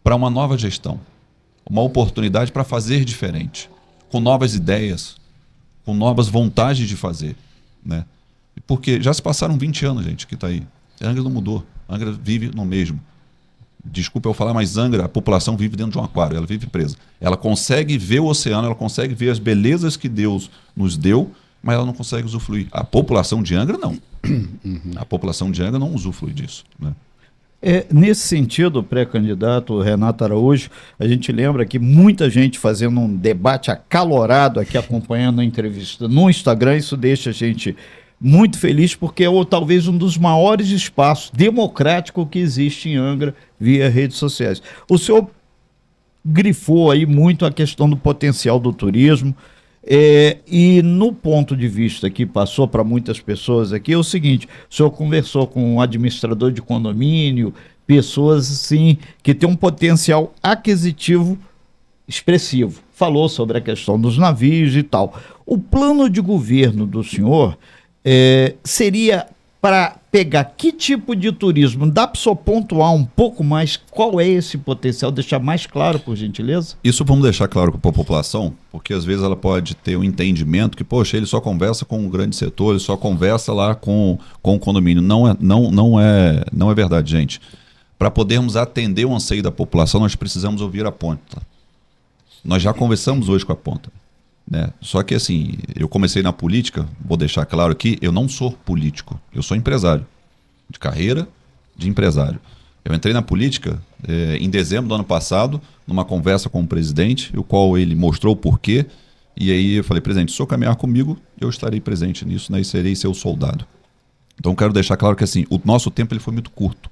para uma nova gestão. Uma oportunidade para fazer diferente, com novas ideias, com novas vontades de fazer, né? Porque já se passaram 20 anos, gente, que está aí. Angra não mudou. Angra vive no mesmo. Desculpa eu falar, mas Angra, a população vive dentro de um aquário, ela vive presa. Ela consegue ver o oceano, ela consegue ver as belezas que Deus nos deu, mas ela não consegue usufruir. A população de Angra, não. A população de Angra não usufrui disso, né? Nesse sentido, pré-candidato Renato Araújo, a gente lembra que muita gente fazendo um debate acalorado aqui, acompanhando a entrevista no Instagram, isso deixa a gente muito feliz, porque é talvez um dos maiores espaços democráticos que existe em Angra via redes sociais. O senhor grifou aí muito a questão do potencial do turismo, e no ponto de vista que passou para muitas pessoas aqui é o seguinte: o senhor conversou com um administrador de condomínio, pessoas assim que têm um potencial aquisitivo expressivo, falou sobre a questão dos navios e tal. O plano de governo do senhor seria para pegar que tipo de turismo? Dá para só pontuar um pouco mais qual é esse potencial, deixar mais claro, por gentileza? Isso vamos deixar claro para a população, porque às vezes ela pode ter um entendimento que, poxa, ele só conversa com um grande setor, ele só conversa lá com o condomínio. Não é verdade, gente. Para podermos atender o anseio da população, nós precisamos ouvir a ponta. Nós já conversamos hoje com a ponta, né? Só que assim, eu comecei na política, vou deixar claro aqui, eu não sou político, eu sou empresário, de carreira de empresário. Eu entrei na política em dezembro do ano passado, numa conversa com o presidente, o qual ele mostrou o porquê, e aí eu falei: presidente, se o senhor caminhar comigo, eu estarei presente nisso, né, e serei seu soldado. Então quero deixar claro que assim, o nosso tempo ele foi muito curto,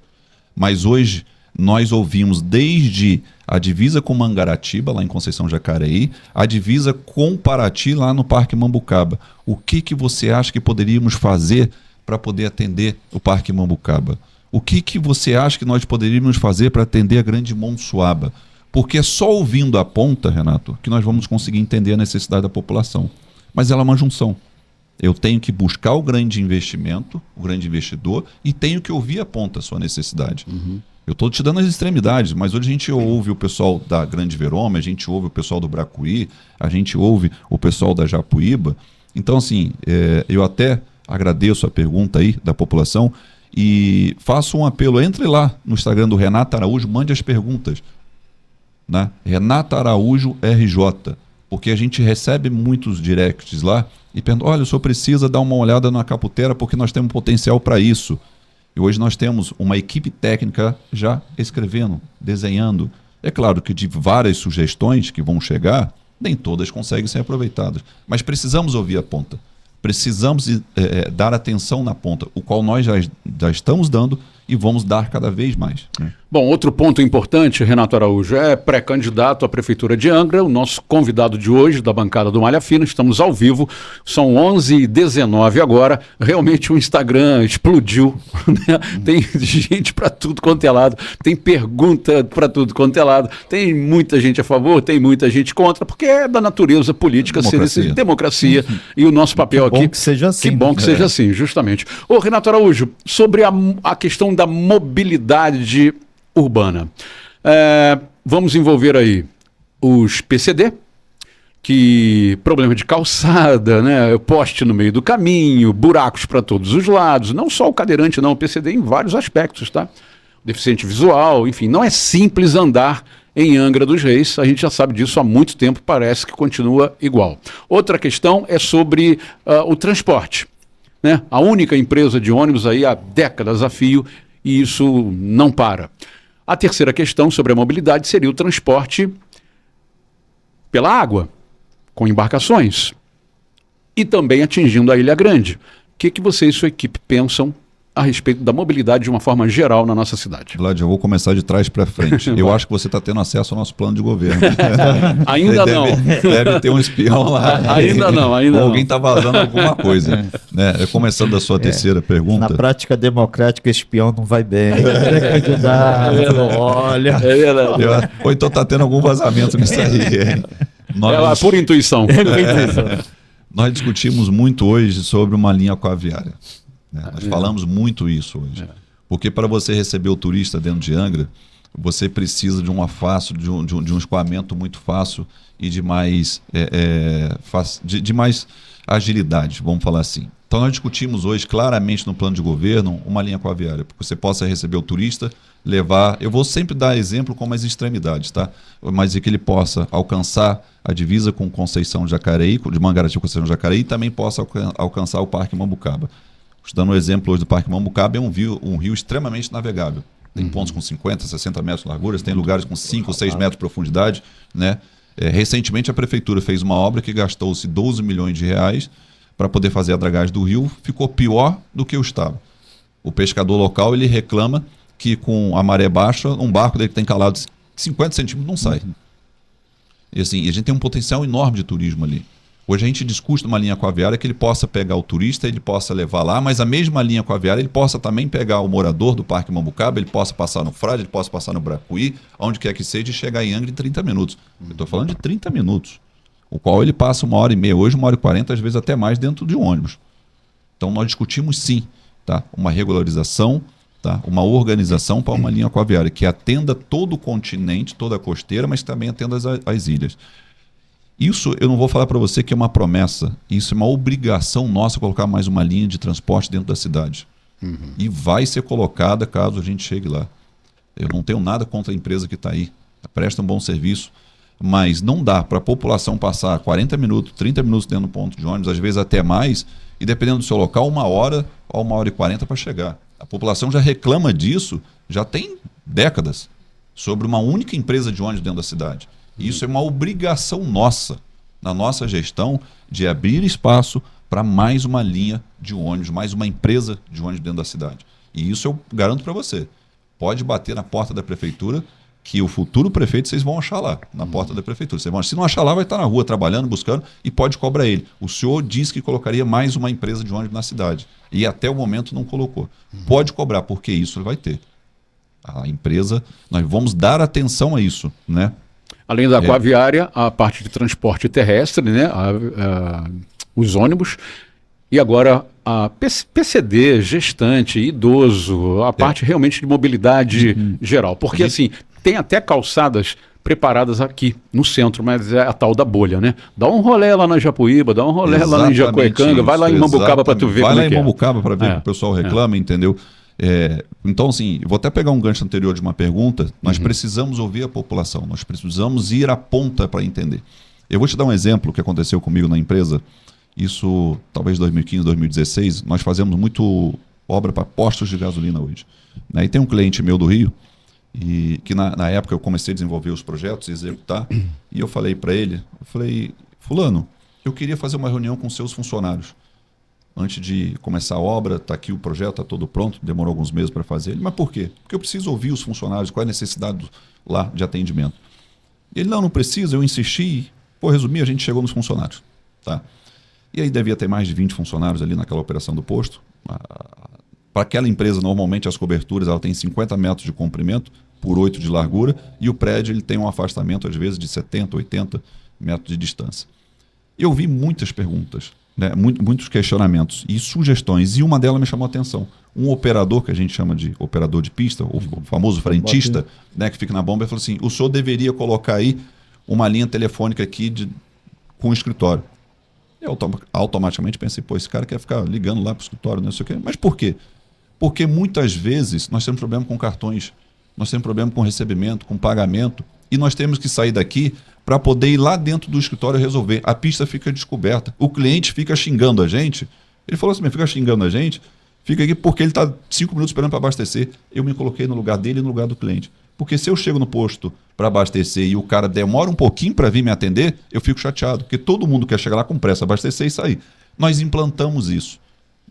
mas hoje nós ouvimos desde a divisa com Mangaratiba, lá em Conceição Jacareí, a divisa com Paraty, lá no Parque Mambucaba. O que você acha que poderíamos fazer para poder atender o Parque Mambucaba? O que você acha que nós poderíamos fazer para atender a Grande Monsuaba? Porque é só ouvindo a ponta, Renato, que nós vamos conseguir entender a necessidade da população. Mas ela é uma junção. Eu tenho que buscar o grande investimento, o grande investidor, e tenho que ouvir a ponta, a sua necessidade. Eu estou te dando as extremidades, mas hoje a gente ouve o pessoal da Grande Verôme, a gente ouve o pessoal do Bracuí, a gente ouve o pessoal da Japuíba. Então, assim, eu até agradeço a pergunta aí da população e faço um apelo: entre lá no Instagram do Renato Araújo, mande as perguntas, né? Renato Araújo RJ, porque a gente recebe muitos directs lá e pergunta: olha, o senhor precisa dar uma olhada na Caputera porque nós temos potencial para isso. E hoje nós temos uma equipe técnica já escrevendo, desenhando. É claro que de várias sugestões que vão chegar, nem todas conseguem ser aproveitadas. Mas precisamos ouvir a ponta. Precisamos dar atenção na ponta, o qual nós já estamos dando e vamos dar cada vez mais, né? Bom, outro ponto importante, Renato Araújo, é pré-candidato à Prefeitura de Angra, o nosso convidado de hoje, da bancada do Malha Fina. Estamos ao vivo, são 11h19 agora, realmente o Instagram explodiu, né? Tem gente para tudo quanto é lado, tem pergunta para tudo quanto é lado, tem muita gente a favor, tem muita gente contra, porque é da natureza política ser democracia, e o nosso papel aqui... Que bom que seja assim. Que bom que seja assim, justamente. Ô, Renato Araújo, sobre a questão da mobilidade urbana. Vamos envolver aí os PCD, que problema de calçada, né, poste no meio do caminho, buracos para todos os lados, não só o cadeirante não, o PCD em vários aspectos, tá? Deficiente visual, enfim, não é simples andar em Angra dos Reis, a gente já sabe disso há muito tempo, parece que continua igual. Outra questão é sobre o transporte, né? A única empresa de ônibus aí há décadas a fio, e isso não para. A terceira questão sobre a mobilidade seria o transporte pela água, com embarcações, e também atingindo a Ilha Grande. O que você e sua equipe pensam a respeito da mobilidade de uma forma geral na nossa cidade. Vlad, eu vou começar de trás para frente. Eu acho que você está tendo acesso ao nosso plano de governo. Ainda não. Deve ter um espião lá. Ainda não. Alguém está vazando alguma coisa. Né? Começando da sua terceira pergunta. Na prática democrática, espião não vai bem. Candidato, olha. É verdade. Ou então está tendo algum vazamento nisso aí. Por intuição. Nós discutimos muito hoje sobre uma linha aquaviária. Nós falamos muito isso hoje. Porque para você receber o turista dentro de Angra, você precisa de um escoamento muito fácil e de mais agilidade, vamos falar assim. Então nós discutimos hoje claramente no plano de governo uma linha aquaviária, para que você possa receber o turista, levar... Eu vou sempre dar exemplo com as extremidades, tá? Mas que ele possa alcançar a divisa com Conceição de Jacareí, de Mangaratiba com Conceição de Jacareí, e também possa alcançar o Parque Mambucaba. Dando um exemplo hoje do Parque Mambucaba, é um rio extremamente navegável. Tem pontos com 50, 60 metros de largura, tem lugares com 5 ou 6 metros de profundidade. Né? Recentemente a prefeitura fez uma obra que gastou-se 12 milhões de reais para poder fazer a dragagem do rio, ficou pior do que o estava. O pescador local ele reclama que com a maré baixa, um barco dele que tem calado 50 centímetros não sai. E assim, a gente tem um potencial enorme de turismo ali. Hoje a gente discute uma linha aquaviária que ele possa pegar o turista, ele possa levar lá, mas a mesma linha aquaviária ele possa também pegar o morador do Parque Mambucaba, ele possa passar no Frade, ele possa passar no Bracuí, onde quer que seja, e chegar em Angra em 30 minutos. Eu estou falando de 30 minutos, o qual ele passa 1h30, hoje 1h40, às vezes até mais dentro de um ônibus. Então nós discutimos sim, tá? Uma regularização, tá? Uma organização para uma linha aquaviária que atenda todo o continente, toda a costeira, mas também atenda as ilhas. Isso eu não vou falar para você que é uma promessa, isso é uma obrigação nossa colocar mais uma linha de transporte dentro da cidade. E vai ser colocada caso a gente chegue lá. Eu não tenho nada contra a empresa que está aí, presta um bom serviço, mas não dá para a população passar 40 minutos, 30 minutos dentro do ponto de ônibus, às vezes até mais, e dependendo do seu local, 1h ou 1h40 para chegar. A população já reclama disso, já tem décadas, sobre uma única empresa de ônibus dentro da cidade. Isso é uma obrigação nossa, na nossa gestão, de abrir espaço para mais uma linha de ônibus, mais uma empresa de ônibus dentro da cidade. E isso eu garanto para você. Pode bater na porta da prefeitura, que o futuro prefeito vocês vão achar lá, na porta da prefeitura. Se não achar lá, vai estar na rua trabalhando, buscando, e pode cobrar ele. O senhor disse que colocaria mais uma empresa de ônibus na cidade, e até o momento não colocou. Pode cobrar, porque isso vai ter. A empresa, nós vamos dar atenção a isso, né? Além da aquaviária, a parte de transporte terrestre, né? Os ônibus, e agora a PCD, gestante, idoso, a parte realmente de mobilidade geral. Porque assim, tem até calçadas preparadas aqui no centro, mas é a tal da bolha, né? Dá um rolê lá na Japuíba, dá um rolê lá em Jacuecanga, vai lá em Mambucaba para tu ver como é que é. Vai lá em Mambucaba para ver que o pessoal reclama, entendeu? Então, assim, vou até pegar um gancho anterior de uma pergunta. Nós precisamos ouvir a população, nós precisamos ir à ponta para entender. Eu vou te dar um exemplo que aconteceu comigo na empresa. Isso, talvez 2015, 2016, nós fazemos muito obra para postos de gasolina hoje. E tem um cliente meu do Rio, e que na época eu comecei a desenvolver os projetos, executar, e eu falei para ele, fulano, eu queria fazer uma reunião com seus funcionários. Antes de começar a obra, está aqui o projeto, está todo pronto, demorou alguns meses para fazer. Mas por quê? Porque eu preciso ouvir os funcionários, qual é a necessidade lá de atendimento. E ele, não precisa, eu insisti, resumir, a gente chegou nos funcionários. Tá? E aí devia ter mais de 20 funcionários ali naquela operação do posto. Para aquela empresa, normalmente as coberturas ela tem 50 metros de comprimento por 8 de largura, e o prédio ele tem um afastamento, às vezes, de 70, 80 metros de distância. Eu vi muitas perguntas, né, muitos questionamentos e sugestões, e uma delas me chamou a atenção. Um operador, que a gente chama de operador de pista, o famoso frentista, né, que fica na bomba, ele falou assim, o senhor deveria colocar aí uma linha telefônica aqui com o escritório. Eu automaticamente pensei, esse cara quer ficar ligando lá para o escritório, não sei o quê. Mas por quê? Porque muitas vezes nós temos problema com cartões, nós temos problema com recebimento, com pagamento, e nós temos que sair daqui para poder ir lá dentro do escritório resolver. A pista fica descoberta, o cliente fica xingando a gente. Ele falou assim, fica xingando a gente, fica aqui porque ele está 5 minutos esperando para abastecer. Eu me coloquei no lugar dele e no lugar do cliente. Porque se eu chego no posto para abastecer e o cara demora um pouquinho para vir me atender, eu fico chateado, porque todo mundo quer chegar lá com pressa, abastecer e sair. Nós implantamos isso.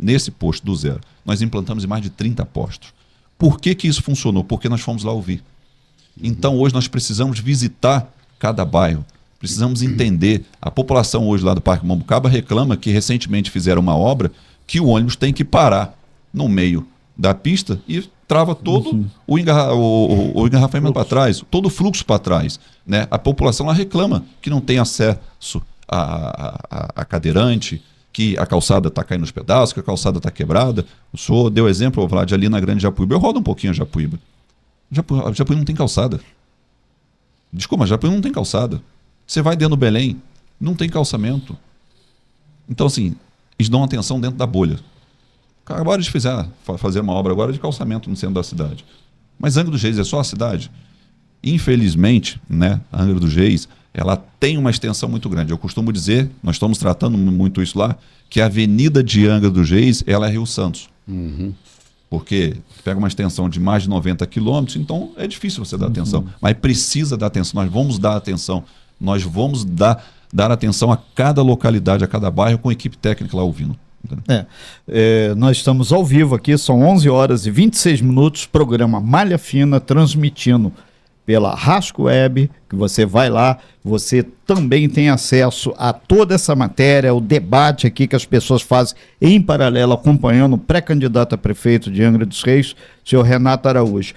nesse posto do zero, nós implantamos em mais de 30 postos. Por que isso funcionou? Porque nós fomos lá ouvir. Então hoje nós precisamos visitar cada bairro, precisamos entender. A população hoje lá do Parque Mambucaba reclama que recentemente fizeram uma obra que o ônibus tem que parar no meio da pista e trava todo o engarrafamento para trás, todo o fluxo para trás, né? A população lá reclama que não tem acesso a cadeirante, que a calçada está caindo nos pedaços, que a calçada está quebrada. O senhor deu exemplo, Vlad, ali na Grande Japuíba. Eu rodo um pouquinho a Japuíba. Japuíba não tem calçada. Desculpa, Japuíba não tem calçada. Você vai dentro do Belém, não tem calçamento. Então, assim, eles dão atenção dentro da bolha. Acabaram de fazer uma obra agora de calçamento no centro da cidade. Mas Angra dos Reis é só a cidade? Infelizmente, né, a Angra dos Reis, ela tem uma extensão muito grande. Eu costumo dizer, nós estamos tratando muito isso lá, que a avenida de Angra dos Reis, ela é Rio Santos. Porque pega uma extensão de mais de 90 quilômetros, então é difícil você dar atenção. Mas precisa dar atenção, nós vamos dar atenção. Nós vamos dar atenção a cada localidade, a cada bairro, com a equipe técnica lá ouvindo. Nós estamos ao vivo aqui, são 11 horas e 26 minutos, programa Malha Fina, transmitindo pela Rasco Web, que você vai lá, você também tem acesso a toda essa matéria, o debate aqui que as pessoas fazem em paralelo, acompanhando o pré-candidato a prefeito de Angra dos Reis, senhor Renato Araújo.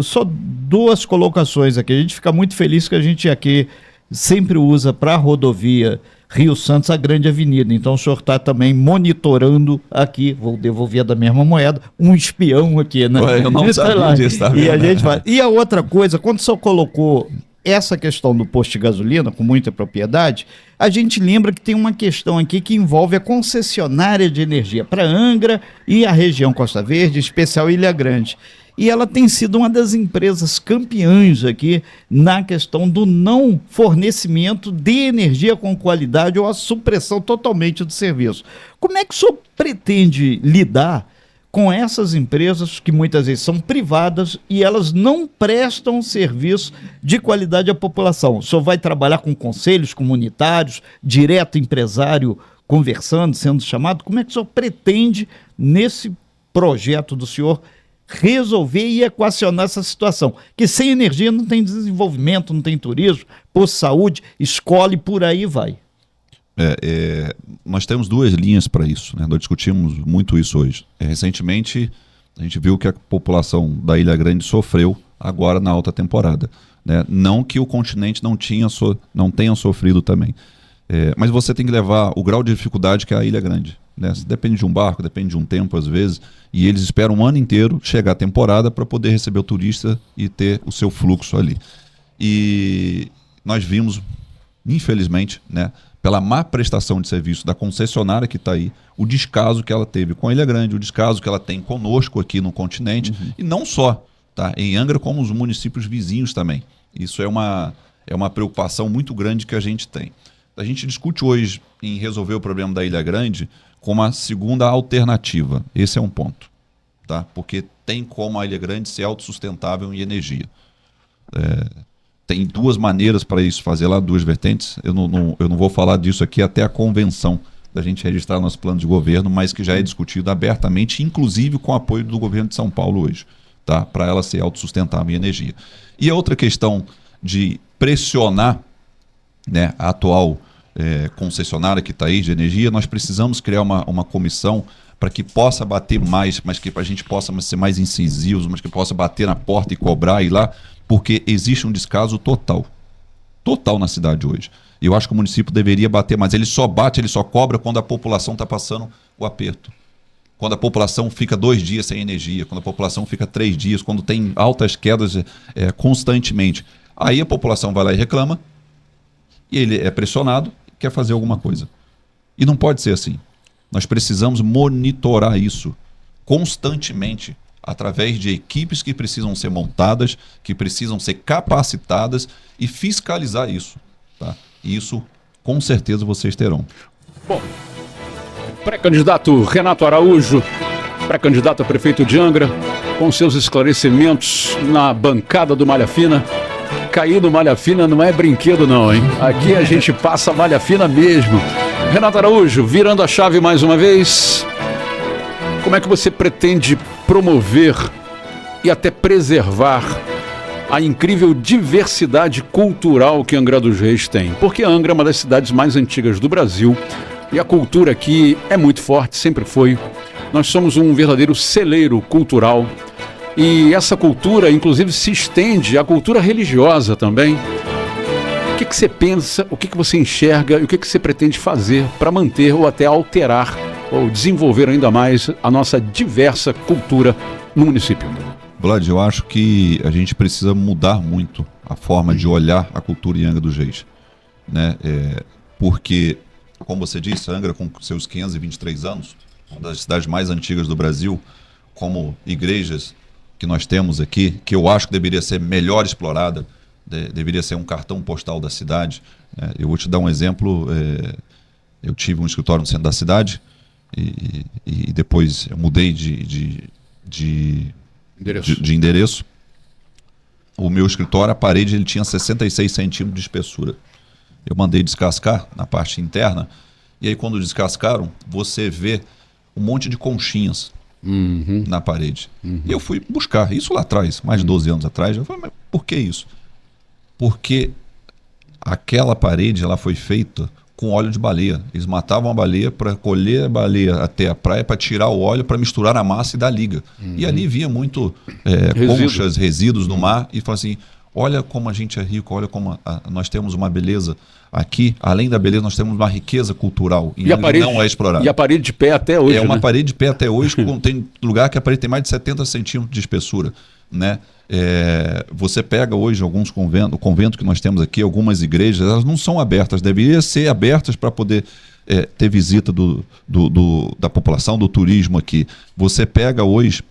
Só duas colocações aqui, a gente fica muito feliz que a gente aqui sempre usa para a rodovia Rio Santos a grande avenida, então o senhor está também monitorando aqui, vou devolver da mesma moeda, um espião aqui, né? Eu não sabia disso, tá vendo? E a gente vai. E a outra coisa, quando o senhor colocou essa questão do posto de gasolina, com muita propriedade, a gente lembra que tem uma questão aqui que envolve a concessionária de energia para Angra e a região Costa Verde, em especial Ilha Grande. E ela tem sido uma das empresas campeãs aqui na questão do não fornecimento de energia com qualidade ou a supressão totalmente do serviço. Como é que o senhor pretende lidar com essas empresas que muitas vezes são privadas e elas não prestam serviço de qualidade à população? O senhor vai trabalhar com conselhos comunitários, direto empresário conversando, sendo chamado? Como é que o senhor pretende, nesse projeto do senhor, resolver e equacionar essa situação? Que sem energia não tem desenvolvimento, não tem turismo, posto de saúde, escola e por aí vai. Nós temos duas linhas para isso, né? Nós discutimos muito isso hoje. Recentemente, a gente viu que a população da Ilha Grande sofreu agora na alta temporada, né? Não que o continente não tenha sofrido também. Mas você tem que levar o grau de dificuldade que é a Ilha Grande, né? Depende de um barco, depende de um tempo às vezes, e eles esperam um ano inteiro chegar a temporada para poder receber o turista e ter o seu fluxo ali. E nós vimos, infelizmente, né, pela má prestação de serviço da concessionária que está aí, o descaso que ela teve com a Ilha Grande, o descaso que ela tem conosco aqui no continente, e não só, tá, em Angra, como os municípios vizinhos também. Isso é uma preocupação muito grande que a gente tem. A gente discute hoje em resolver o problema da Ilha Grande com uma segunda alternativa. Esse é um ponto, tá? Porque tem como a Ilha Grande ser autossustentável em energia. Tem duas maneiras para isso fazer lá, duas vertentes. Eu não vou falar disso aqui até a convenção da gente registrar nosso plano de governo, mas que já é discutido abertamente, inclusive com o apoio do governo de São Paulo hoje, tá? Para ela ser autossustentável em energia. E a outra questão de pressionar, né, a atual concessionária que está aí de energia, nós precisamos criar uma comissão para que possa bater mais, mas que a gente possa ser mais incisivos, mas que possa bater na porta e cobrar e ir lá, porque existe um descaso total na cidade hoje. Eu acho que o município deveria bater, mas ele só cobra quando a população está passando o aperto. Quando a população fica 2 dias sem energia, quando a população fica 3 dias, quando tem altas quedas constantemente. Aí a população vai lá e reclama, e ele é pressionado, quer fazer alguma coisa. E não pode ser assim. Nós precisamos monitorar isso constantemente, através de equipes que precisam ser montadas, que precisam ser capacitadas e fiscalizar isso, tá? E isso, com certeza, vocês terão. Bom, pré-candidato Renato Araújo, pré-candidato a prefeito de Angra, com seus esclarecimentos na bancada do Malha Fina. Cair no Malha Fina não é brinquedo não, hein? Aqui a gente passa malha fina mesmo. Renato Araújo, virando a chave mais uma vez, Como é que você pretende promover e até preservar a incrível diversidade cultural que Angra dos Reis tem? Porque Angra é uma das cidades mais antigas do Brasil e a cultura aqui é muito forte, sempre foi. Nós somos um verdadeiro celeiro cultural e essa cultura, inclusive, se estende à cultura religiosa também. O que você pensa, o que você enxerga e o que você pretende fazer para manter ou até alterar ou desenvolver ainda mais a nossa diversa cultura no município? Vlad, eu acho que a gente precisa mudar muito a forma de olhar a cultura em Angra dos Reis, né? Porque, como você disse, Angra com seus 523 anos, uma das cidades mais antigas do Brasil, como igrejas que nós temos aqui, que eu acho que deveria ser melhor explorada, deveria ser um cartão postal da cidade. Eu vou te dar um exemplo. Eu tive um escritório no centro da cidade e depois eu mudei de endereço. O meu escritório, a parede, ele tinha 66 centímetros de espessura. Eu mandei descascar na parte interna e aí quando descascaram, você vê um monte de conchinhas na parede. E eu fui buscar isso lá atrás, mais de 12 anos atrás. Eu falei, mas por que isso? Porque aquela parede ela foi feita com óleo de baleia. Eles matavam a baleia para colher a baleia até a praia, para tirar o óleo, para misturar a massa e dar liga. E ali via muito conchas, resíduos no mar, e falava assim, olha como a gente é rico, olha como nós temos uma beleza aqui. Além da beleza, nós temos uma riqueza cultural. E a parede não é explorada. E a parede de pé até hoje, uma parede de pé até hoje, tem lugar que a parede tem mais de 70 centímetros de espessura, né? Você pega hoje alguns conventos, o convento que nós temos aqui, algumas igrejas, elas não são abertas, deveriam ser abertas para poder ter visita da população, do turismo aqui. Você pega hoje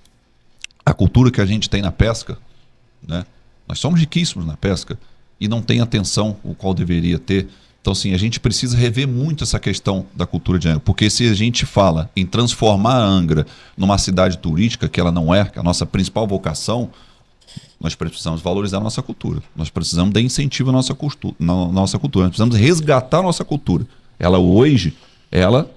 a cultura que a gente tem na pesca, né? Nós somos riquíssimos na pesca e não tem atenção o qual deveria ter. Então, assim, a gente precisa rever muito essa questão da cultura de Angra, porque se a gente fala em transformar a Angra numa cidade turística, que ela não é, que é a nossa principal vocação, nós precisamos valorizar a nossa cultura. Nós precisamos dar incentivo à nossa cultura. Nós precisamos resgatar a nossa cultura. Ela hoje, ela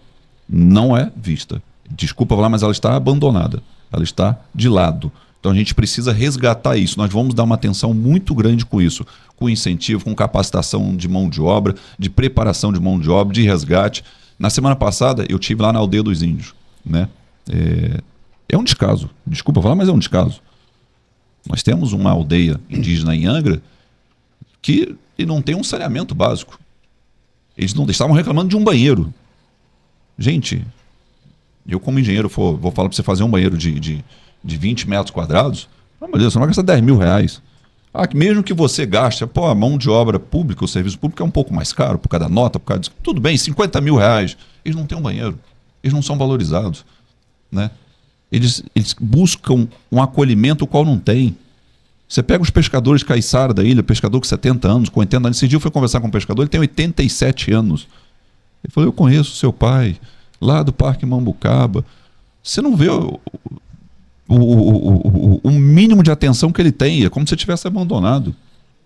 não é vista. Desculpa falar, mas ela está abandonada. Ela está de lado. Então a gente precisa resgatar isso. Nós vamos dar uma atenção muito grande com isso. Com incentivo, com capacitação de mão de obra, de preparação de mão de obra, de resgate. Na semana passada, eu estive lá na Aldeia dos Índios, né? É um descaso. Desculpa falar, mas é um descaso. Nós temos uma aldeia indígena em Angra que não tem um saneamento básico. Eles não estavam reclamando de um banheiro. Gente, eu como engenheiro vou falar para você fazer um banheiro de 20 metros quadrados, meu Deus, você não vai gastar 10 mil reais. Mesmo que você gaste, a mão de obra pública, o serviço público é um pouco mais caro, por causa da nota, por causa disso. Tudo bem, 50 mil reais. Eles não têm um banheiro. Eles não são valorizados, né? Eles buscam um acolhimento o qual não tem. Você pega os pescadores caiçara da ilha, pescador com 70 anos, com 80 anos. Esse dia eu fui conversar com um pescador, ele tem 87 anos. Ele falou, eu conheço seu pai, lá do Parque Mambucaba. Você não vê o mínimo de atenção que ele tem. É como se ele tivesse abandonado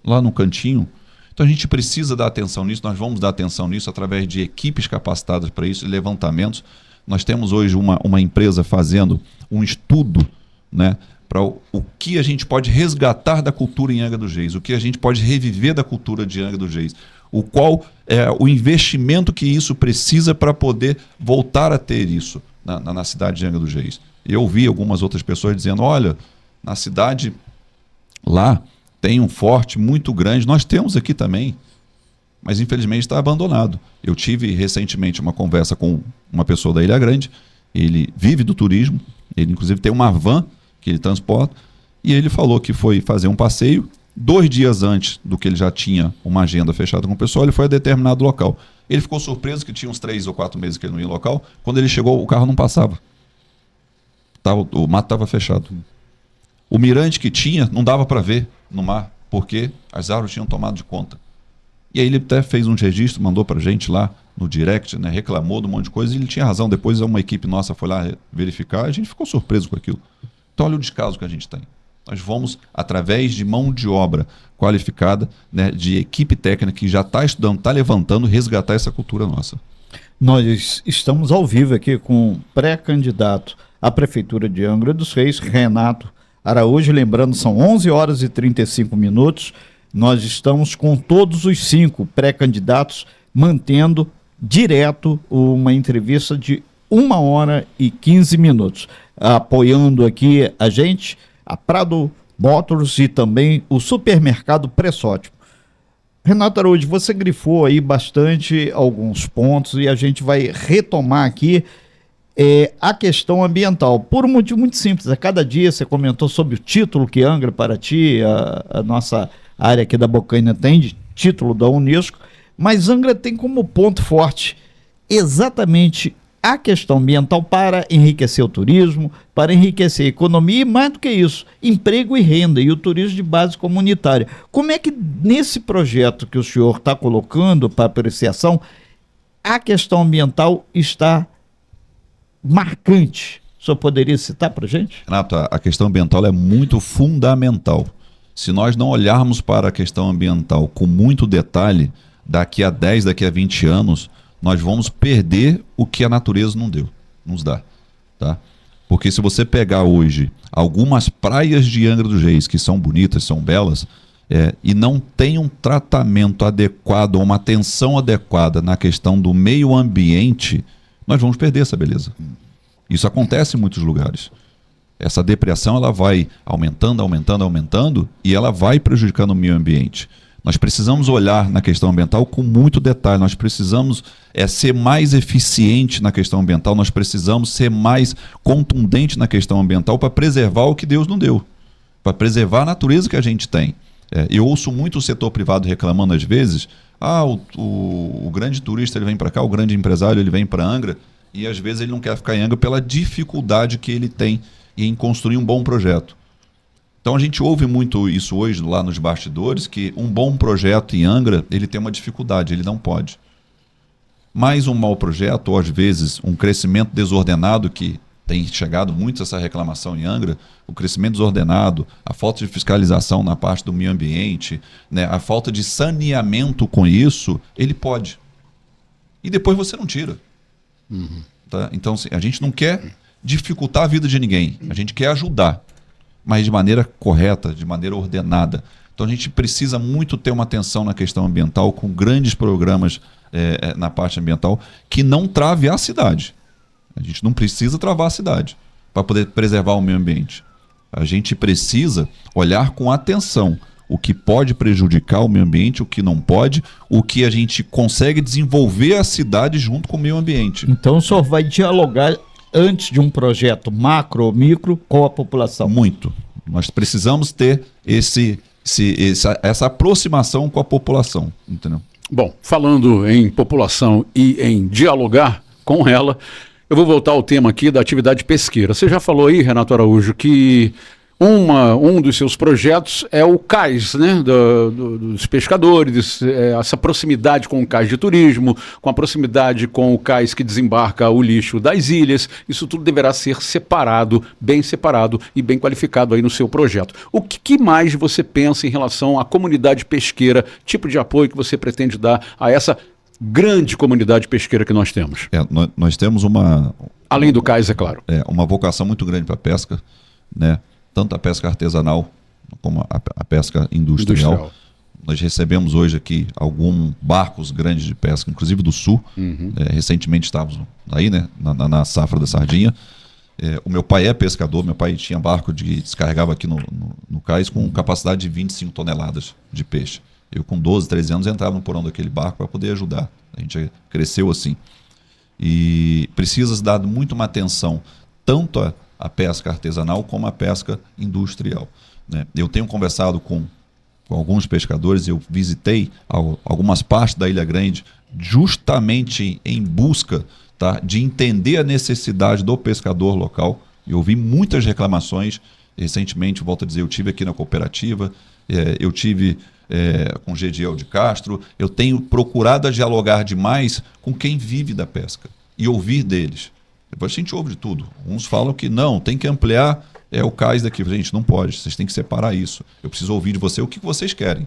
lá no cantinho. Então a gente precisa dar atenção nisso. Nós vamos dar atenção nisso através de equipes capacitadas para isso, levantamentos. Nós temos hoje uma empresa fazendo um estudo, né, para o que a gente pode resgatar da cultura em Angra dos Reis, o que a gente pode reviver da cultura de Angra dos Reis, qual é o investimento que isso precisa para poder voltar a ter isso na cidade de Angra dos Reis. Eu ouvi algumas outras pessoas dizendo, olha, na cidade lá tem um forte muito grande, nós temos aqui também, mas infelizmente está abandonado. Eu tive recentemente uma conversa com uma pessoa da Ilha Grande, ele vive do turismo, ele inclusive tem uma van que ele transporta, e ele falou que foi fazer um passeio, 2 dias antes do que ele já tinha uma agenda fechada com o pessoal, ele foi a determinado local. Ele ficou surpreso que tinha uns 3 ou 4 meses que ele não ia ao local, quando ele chegou o carro não passava. O mato estava fechado. O mirante que tinha não dava para ver no mar, porque as árvores tinham tomado de conta. E aí ele até fez um registro, mandou para a gente lá no direct, né, reclamou de um monte de coisa, e ele tinha razão. Depois uma equipe nossa foi lá verificar, e a gente ficou surpreso com aquilo. Então olha o descaso que a gente tem. Nós vamos, através de mão de obra qualificada, né, de equipe técnica que já está estudando, está levantando, resgatar essa cultura nossa. Nós estamos ao vivo aqui com um pré-candidato a Prefeitura de Angra dos Reis, Renato Araújo. Lembrando, são 11 horas e 35 minutos. Nós estamos com todos os 5 pré-candidatos mantendo direto uma entrevista de 1 hora e 15 minutos. Apoiando aqui a gente, a Prado Motors e também o supermercado Pressótimo. Renato Araújo, você grifou aí bastante alguns pontos e a gente vai retomar aqui a questão ambiental, por um motivo muito simples. A cada dia você comentou sobre o título que Angra para ti, a nossa área aqui da Bocaina tem de título da Unesco, mas Angra tem como ponto forte exatamente a questão ambiental para enriquecer o turismo, para enriquecer a economia e, mais do que isso, emprego e renda e o turismo de base comunitária. Como é que nesse projeto que o senhor está colocando para apreciação, a questão ambiental está marcante? O senhor poderia citar para a gente? Renato, a questão ambiental é muito fundamental. Se nós não olharmos para a questão ambiental com muito detalhe, daqui a 10, daqui a 20 anos, nós vamos perder o que a natureza nos dá, tá? Porque se você pegar hoje algumas praias de Angra dos Reis, que são bonitas, são belas, e não tem um tratamento adequado, uma atenção adequada na questão do meio ambiente, nós vamos perder essa beleza. Isso acontece em muitos lugares. Essa depredação ela vai aumentando, aumentando, aumentando e ela vai prejudicando o meio ambiente. Nós precisamos olhar na questão ambiental com muito detalhe, nós precisamos ser mais eficiente na questão ambiental, nós precisamos ser mais contundente na questão ambiental para preservar o que Deus não deu, para preservar a natureza que a gente tem. Eu ouço muito o setor privado reclamando às vezes, o grande turista ele vem para cá, o grande empresário ele vem para Angra e às vezes ele não quer ficar em Angra pela dificuldade que ele tem em construir um bom projeto. Então a gente ouve muito isso hoje lá nos bastidores, que um bom projeto em Angra, ele tem uma dificuldade, ele não pode. Mas um mau projeto, ou às vezes um crescimento desordenado, que tem chegado muito essa reclamação em Angra, o crescimento desordenado, a falta de fiscalização na parte do meio ambiente, né, a falta de saneamento com isso, ele pode. E depois você não tira. Tá? Então assim, a gente não quer dificultar a vida de ninguém, a gente quer ajudar, mas de maneira correta, de maneira ordenada. Então a gente precisa muito ter uma atenção na questão ambiental, com grandes programas na parte ambiental, que não trave a cidade. A gente não precisa travar a cidade para poder preservar o meio ambiente. A gente precisa olhar com atenção o que pode prejudicar o meio ambiente, o que não pode, o que a gente consegue desenvolver a cidade junto com o meio ambiente. Então o senhor vai dialogar antes de um projeto macro ou micro com a população? Muito. Nós precisamos ter essa aproximação com a população, entendeu? Bom, falando em população e em dialogar com ela, eu vou voltar ao tema aqui da atividade pesqueira. Você já falou aí, Renato Araújo, que um dos seus projetos é o cais, né, dos pescadores, essa proximidade com o cais de turismo, com a proximidade com o cais que desembarca o lixo das ilhas. Isso tudo deverá ser separado e bem qualificado aí no seu projeto. O que mais você pensa em relação à comunidade pesqueira, tipo de apoio que você pretende dar a essa grande comunidade pesqueira que nós temos? Nós temos além do cais, é claro. Uma vocação muito grande para a pesca, né? Tanto a pesca artesanal como a pesca industrial. Nós recebemos hoje aqui alguns barcos grandes de pesca, inclusive do sul. Recentemente estávamos aí, né, na safra da sardinha. O meu pai é pescador, meu pai tinha barco descarregava aqui no cais com capacidade de 25 toneladas de peixe. Eu com 12, 13 anos entrava no porão daquele barco para poder ajudar. A gente cresceu assim. E precisa dar muito uma atenção, tanto a pesca artesanal como a pesca industrial, né? Eu tenho conversado com alguns pescadores, eu visitei algumas partes da Ilha Grande justamente em busca, tá, de entender a necessidade do pescador local. Eu ouvi muitas reclamações recentemente, volto a dizer, eu tive aqui na cooperativa, eu tive com o Gediel de Castro, eu tenho procurado dialogar demais com quem vive da pesca e ouvir deles. Depois a gente ouve de tudo. Uns falam que não, tem que ampliar o cais daqui. Gente, não pode, vocês têm que separar isso. Eu preciso ouvir de você o que vocês querem.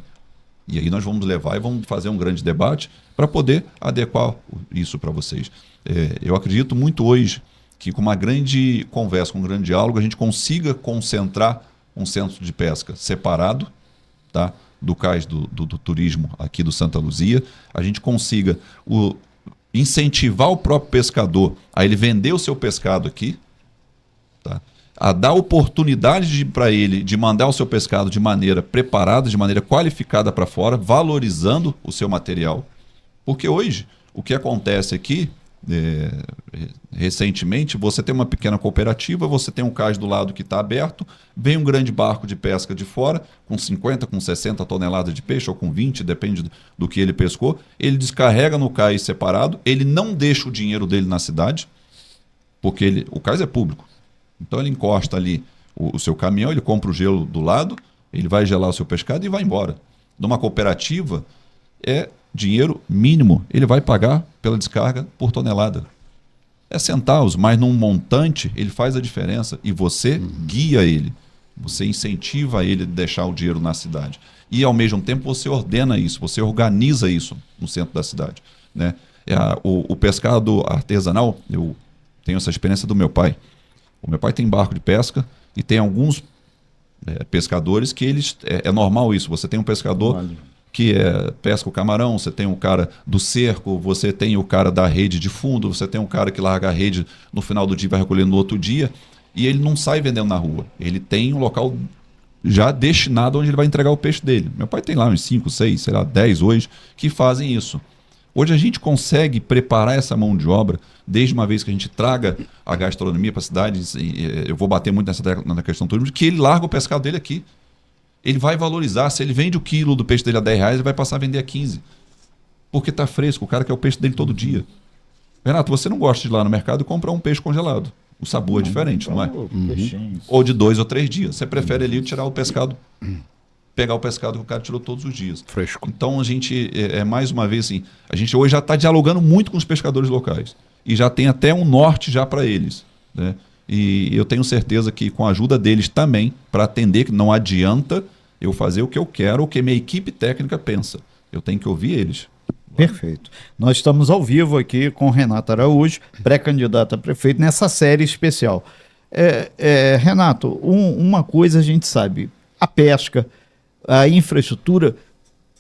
E aí nós vamos levar e vamos fazer um grande debate para poder adequar isso para vocês. Eu acredito muito hoje que com uma grande conversa, com um grande diálogo, a gente consiga concentrar um centro de pesca separado, tá, do cais do turismo aqui do Santa Luzia, a gente consiga incentivar o próprio pescador a ele vender o seu pescado aqui, tá, a dar oportunidade para ele de mandar o seu pescado de maneira preparada, de maneira qualificada para fora, valorizando o seu material. Porque hoje, o que acontece aqui, recentemente, você tem uma pequena cooperativa, você tem um cais do lado que está aberto, vem um grande barco de pesca de fora, com 50, com 60 toneladas de peixe, ou com 20, depende do que ele pescou, ele descarrega no cais separado, ele não deixa o dinheiro dele na cidade, porque o cais é público. Então ele encosta ali o seu caminhão, ele compra o gelo do lado, ele vai gelar o seu pescado e vai embora. Numa cooperativa, é dinheiro mínimo, ele vai pagar pela descarga por tonelada. É centavos, mas num montante ele faz a diferença e você guia ele, você incentiva ele a deixar o dinheiro na cidade. E ao mesmo tempo você ordena isso, você organiza isso no centro da cidade, né? O pescado artesanal, eu tenho essa experiência do meu pai. O meu pai tem barco de pesca e tem alguns pescadores que eles... É normal isso. Você tem um pescador que pesca o camarão, você tem um cara do cerco, você tem o cara da rede de fundo, você tem um cara que larga a rede no final do dia e vai recolher no outro dia, e ele não sai vendendo na rua. Ele tem um local já destinado onde ele vai entregar o peixe dele. Meu pai tem lá uns 5, 6, sei lá, 10 hoje que fazem isso. Hoje a gente consegue preparar essa mão de obra, desde uma vez que a gente traga a gastronomia para a cidade, eu vou bater muito na questão do turismo, que ele larga o pescado dele aqui. Ele vai valorizar, se ele vende o quilo do peixe dele a R$10, ele vai passar a vender a 15. Porque está fresco, o cara quer o peixe dele todo dia. Renato, você não gosta de ir lá no mercado e comprar um peixe congelado. O sabor é diferente, não é? Ou de 2 ou 3 dias. Você prefere ali tirar o pescado, pegar o pescado que o cara tirou todos os dias. Fresco. Então a gente, mais uma vez assim, a gente hoje já está dialogando muito com os pescadores locais. E já tem até um norte já para eles, né? E eu tenho certeza que com a ajuda deles também, para atender, que não adianta eu fazer o que eu quero, o que minha equipe técnica pensa. Eu tenho que ouvir eles. Perfeito. Nós estamos ao vivo aqui com Renato Araújo, pré-candidato a prefeito, nessa série especial. Renato, uma coisa a gente sabe, a pesca, a infraestrutura,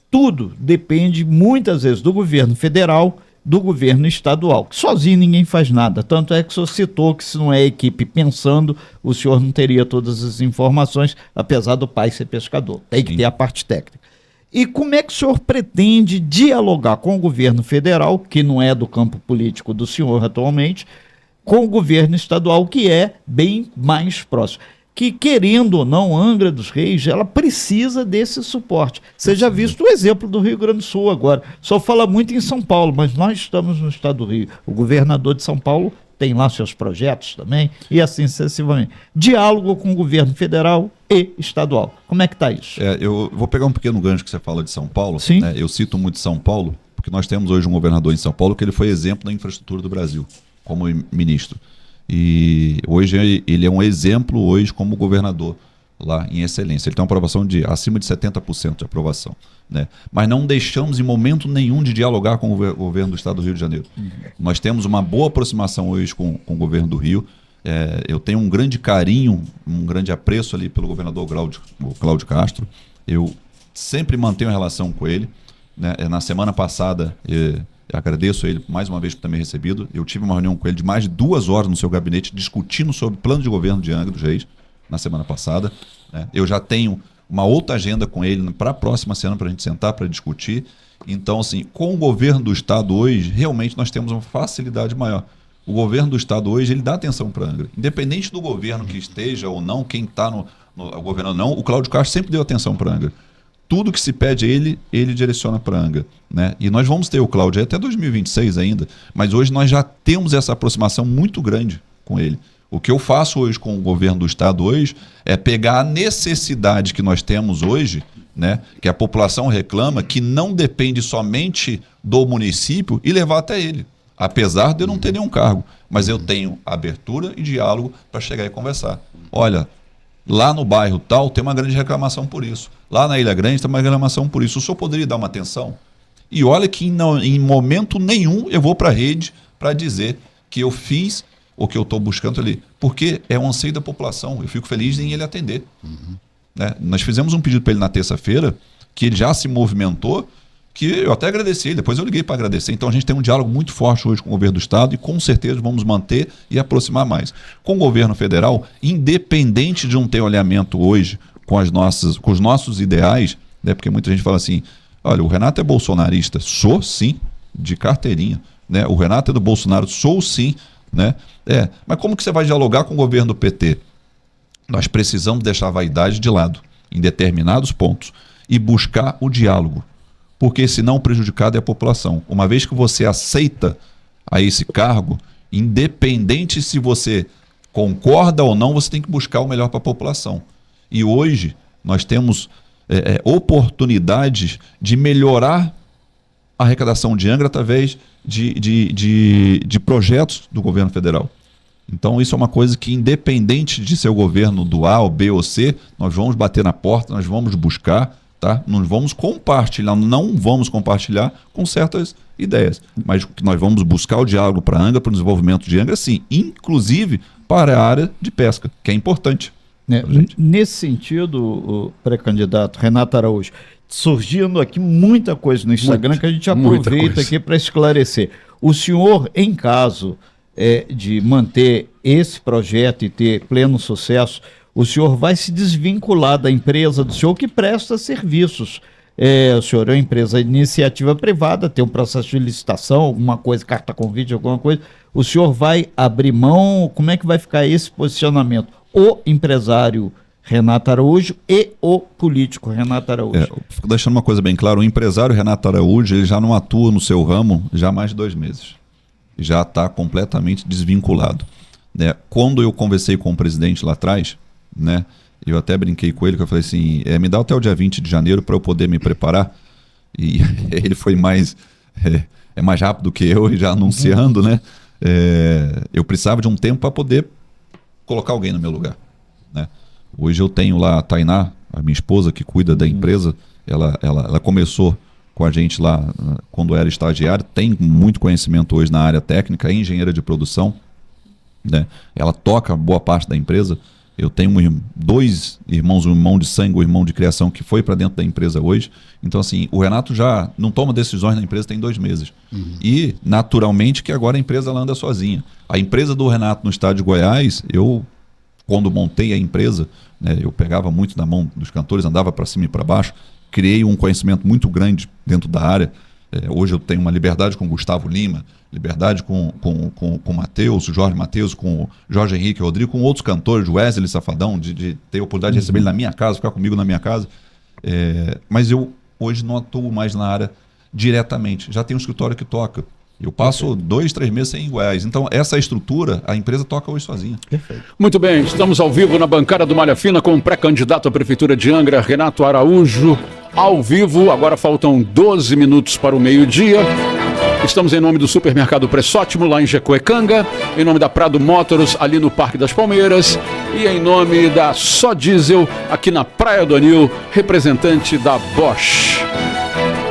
tudo depende muitas vezes do governo federal, do governo estadual, que sozinho ninguém faz nada. Tanto é que o senhor citou que se não é a equipe pensando, o senhor não teria todas as informações, apesar do pai ser pescador. Tem que ter a parte técnica. E como é que o senhor pretende dialogar com o governo federal, que não é do campo político do senhor atualmente, com o governo estadual, que é bem mais próximo? Que, querendo ou não, Angra dos Reis, ela precisa desse suporte. Você já visto o exemplo do Rio Grande do Sul agora. Só fala muito em São Paulo, mas nós estamos no estado do Rio. O governador de São Paulo tem lá seus projetos também, e assim sucessivamente. Diálogo com o governo federal e estadual. Como é que está isso? Eu vou pegar um pequeno gancho que você fala de São Paulo. Sim. Né? Eu cito muito São Paulo, porque nós temos hoje um governador em São Paulo que ele foi exemplo da infraestrutura do Brasil, como ministro. E hoje ele é um exemplo hoje como governador lá em excelência. Ele tem uma aprovação de acima de 70% de aprovação, né? Mas não deixamos em momento nenhum de dialogar com o governo do estado do Rio de Janeiro. Nós temos uma boa aproximação hoje com o governo do Rio. Eu tenho um grande carinho, um grande apreço ali pelo governador Cláudio Castro. Eu sempre mantenho a relação com ele, né? Na semana passada... agradeço a ele mais uma vez por ter me recebido. Eu tive uma reunião com ele de mais de 2 horas no seu gabinete, discutindo sobre o plano de governo de Angra dos Reis, na semana passada, né? Eu já tenho uma outra agenda com ele para a próxima semana para a gente sentar, para discutir. Então, assim, com o governo do estado hoje, realmente nós temos uma facilidade maior. O governo do estado hoje, ele dá atenção para Angra. Independente do governo que esteja ou não, quem está no governo ou não, o Cláudio Castro sempre deu atenção para Angra. Tudo que se pede a ele direciona para Angra, né? E nós vamos ter o Cláudio até 2026 ainda, mas hoje nós já temos essa aproximação muito grande com ele. O que eu faço hoje com o governo do estado hoje é pegar a necessidade que nós temos hoje, né, que a população reclama, que não depende somente do município, e levar até ele. Apesar de eu não ter nenhum cargo, mas eu tenho abertura e diálogo para chegar e conversar. Olha, lá no bairro tal tem uma grande reclamação por isso. Lá na Ilha Grande tem uma reclamação por isso. O senhor poderia dar uma atenção? E olha que em momento nenhum eu vou para a rede para dizer que eu fiz ou que eu estou buscando ali, porque é um anseio da população. Eu fico feliz em ele atender. Né? Nós fizemos um pedido para ele na terça-feira, que ele já se movimentou, que eu até agradeci, depois eu liguei para agradecer. Então a gente tem um diálogo muito forte hoje com o governo do Estado e com certeza vamos manter e aproximar mais. Com o governo federal, independente de não ter alinhamento hoje com os nossos ideais, né? Porque muita gente fala assim, olha, o Renato é bolsonarista. Sou sim, de carteirinha. Né? O Renato é do Bolsonaro. Sou sim. Né? Mas como que você vai dialogar com o governo do PT? Nós precisamos deixar a vaidade de lado em determinados pontos e buscar o diálogo, porque senão o prejudicado é a população. Uma vez que você aceita a esse cargo, independente se você concorda ou não, você tem que buscar o melhor para a população. E hoje nós temos oportunidades de melhorar a arrecadação de Angra através de projetos do governo federal. Então isso é uma coisa que, independente de ser o governo do A, ou B ou C, nós vamos bater na porta, nós vamos buscar, tá? Nós vamos compartilhar, não vamos compartilhar com certas ideias, mas nós vamos buscar o diálogo para Angra, para o desenvolvimento de Angra, sim, inclusive para a área de pesca, que é importante. Nesse sentido, o pré-candidato Renato Araújo, surgindo aqui muita coisa no Instagram que a gente aproveita aqui para esclarecer. O senhor, em caso de manter esse projeto e ter pleno sucesso, o senhor vai se desvincular da empresa do senhor que presta serviços. O senhor é uma empresa de iniciativa privada, tem um processo de licitação, alguma coisa, carta convite, alguma coisa. O senhor vai abrir mão? Como é que vai ficar esse posicionamento? O empresário Renato Araújo e o político Renato Araújo. Deixando uma coisa bem clara, o empresário Renato Araújo, ele já não atua no seu ramo já há mais de 2 meses. Já está completamente desvinculado. Né? Quando eu conversei com o presidente lá atrás, né, eu até brinquei com ele, que eu falei assim, me dá até o dia 20 de janeiro para eu poder me preparar. E ele foi mais rápido que eu, já anunciando, né? Eu precisava de um tempo para poder colocar alguém no meu lugar. Né? Hoje eu tenho lá a Tainá, a minha esposa, que cuida da empresa. Ela começou com a gente lá quando era estagiária, tem muito conhecimento hoje na área técnica, é engenheira de produção. Né? Ela toca boa parte da empresa. Eu tenho 2 irmãos, um irmão de sangue, um irmão de criação que foi para dentro da empresa hoje. Então, assim, o Renato já não toma decisões na empresa tem 2 meses. E, naturalmente, que agora a empresa ela anda sozinha. A empresa do Renato no estado de Goiás, quando montei a empresa, né, eu pegava muito na mão dos cantores, andava para cima e para baixo, criei um conhecimento muito grande dentro da área. Hoje eu tenho uma liberdade com o Gustavo Lima, liberdade com o Matheus, o Jorge Matheus, com o Jorge Henrique Rodrigo, com outros cantores, Wesley Safadão, de ter a oportunidade de receber ele na minha casa, ficar comigo na minha casa. Mas eu hoje não atuo mais na área diretamente. Já tem um escritório que toca. Eu passo 2, 3 meses sem ir em Goiás. Então, essa estrutura, a empresa toca hoje sozinha. Perfeito. Muito bem, estamos ao vivo na bancada do Malha Fina com o pré-candidato à Prefeitura de Angra, Renato Araújo, ao vivo. Agora faltam 12 minutos para o meio-dia. Estamos em nome do Supermercado Pressótimo, lá em Jecoecanga, em nome da Prado Motors, ali no Parque das Palmeiras, e em nome da Só Diesel, aqui na Praia do Anil, representante da Bosch.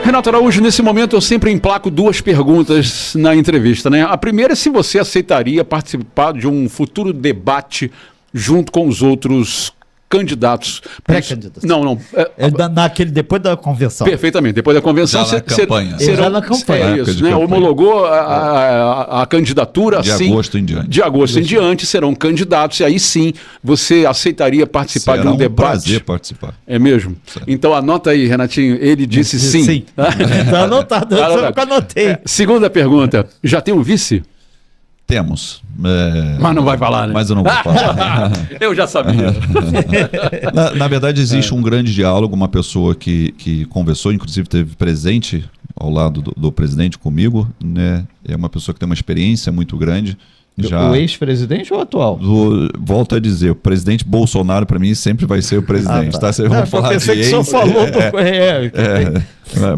Renato Araújo, nesse momento eu sempre emplaco 2 perguntas na entrevista, né? A primeira é se você aceitaria participar de um futuro debate junto com os outros candidatos. Pré-candidatos. Não. Depois da convenção. Perfeitamente. Depois da convenção. Já na campanha. Já na campanha. Isso, né? Homologou a candidatura de assim. Agosto em diante. De agosto em diante serão candidatos e aí sim você aceitaria participar de um debate. Será um prazer participar. É mesmo? Certo. Então anota aí, Renatinho. Ele disse sim. Sim. Está anotado. Eu anotei. Segunda pergunta. Já tem um vice? Temos. Mas não vai falar, né? Mas eu não vou falar. Eu já sabia. Na verdade, existe um grande diálogo, uma pessoa que conversou, inclusive teve presente ao lado do presidente comigo, né? É uma pessoa que tem uma experiência muito grande. O ex-presidente ou o atual? Volto a dizer, o presidente Bolsonaro, para mim, sempre vai ser o presidente. Tá? Eu pensei que o senhor falou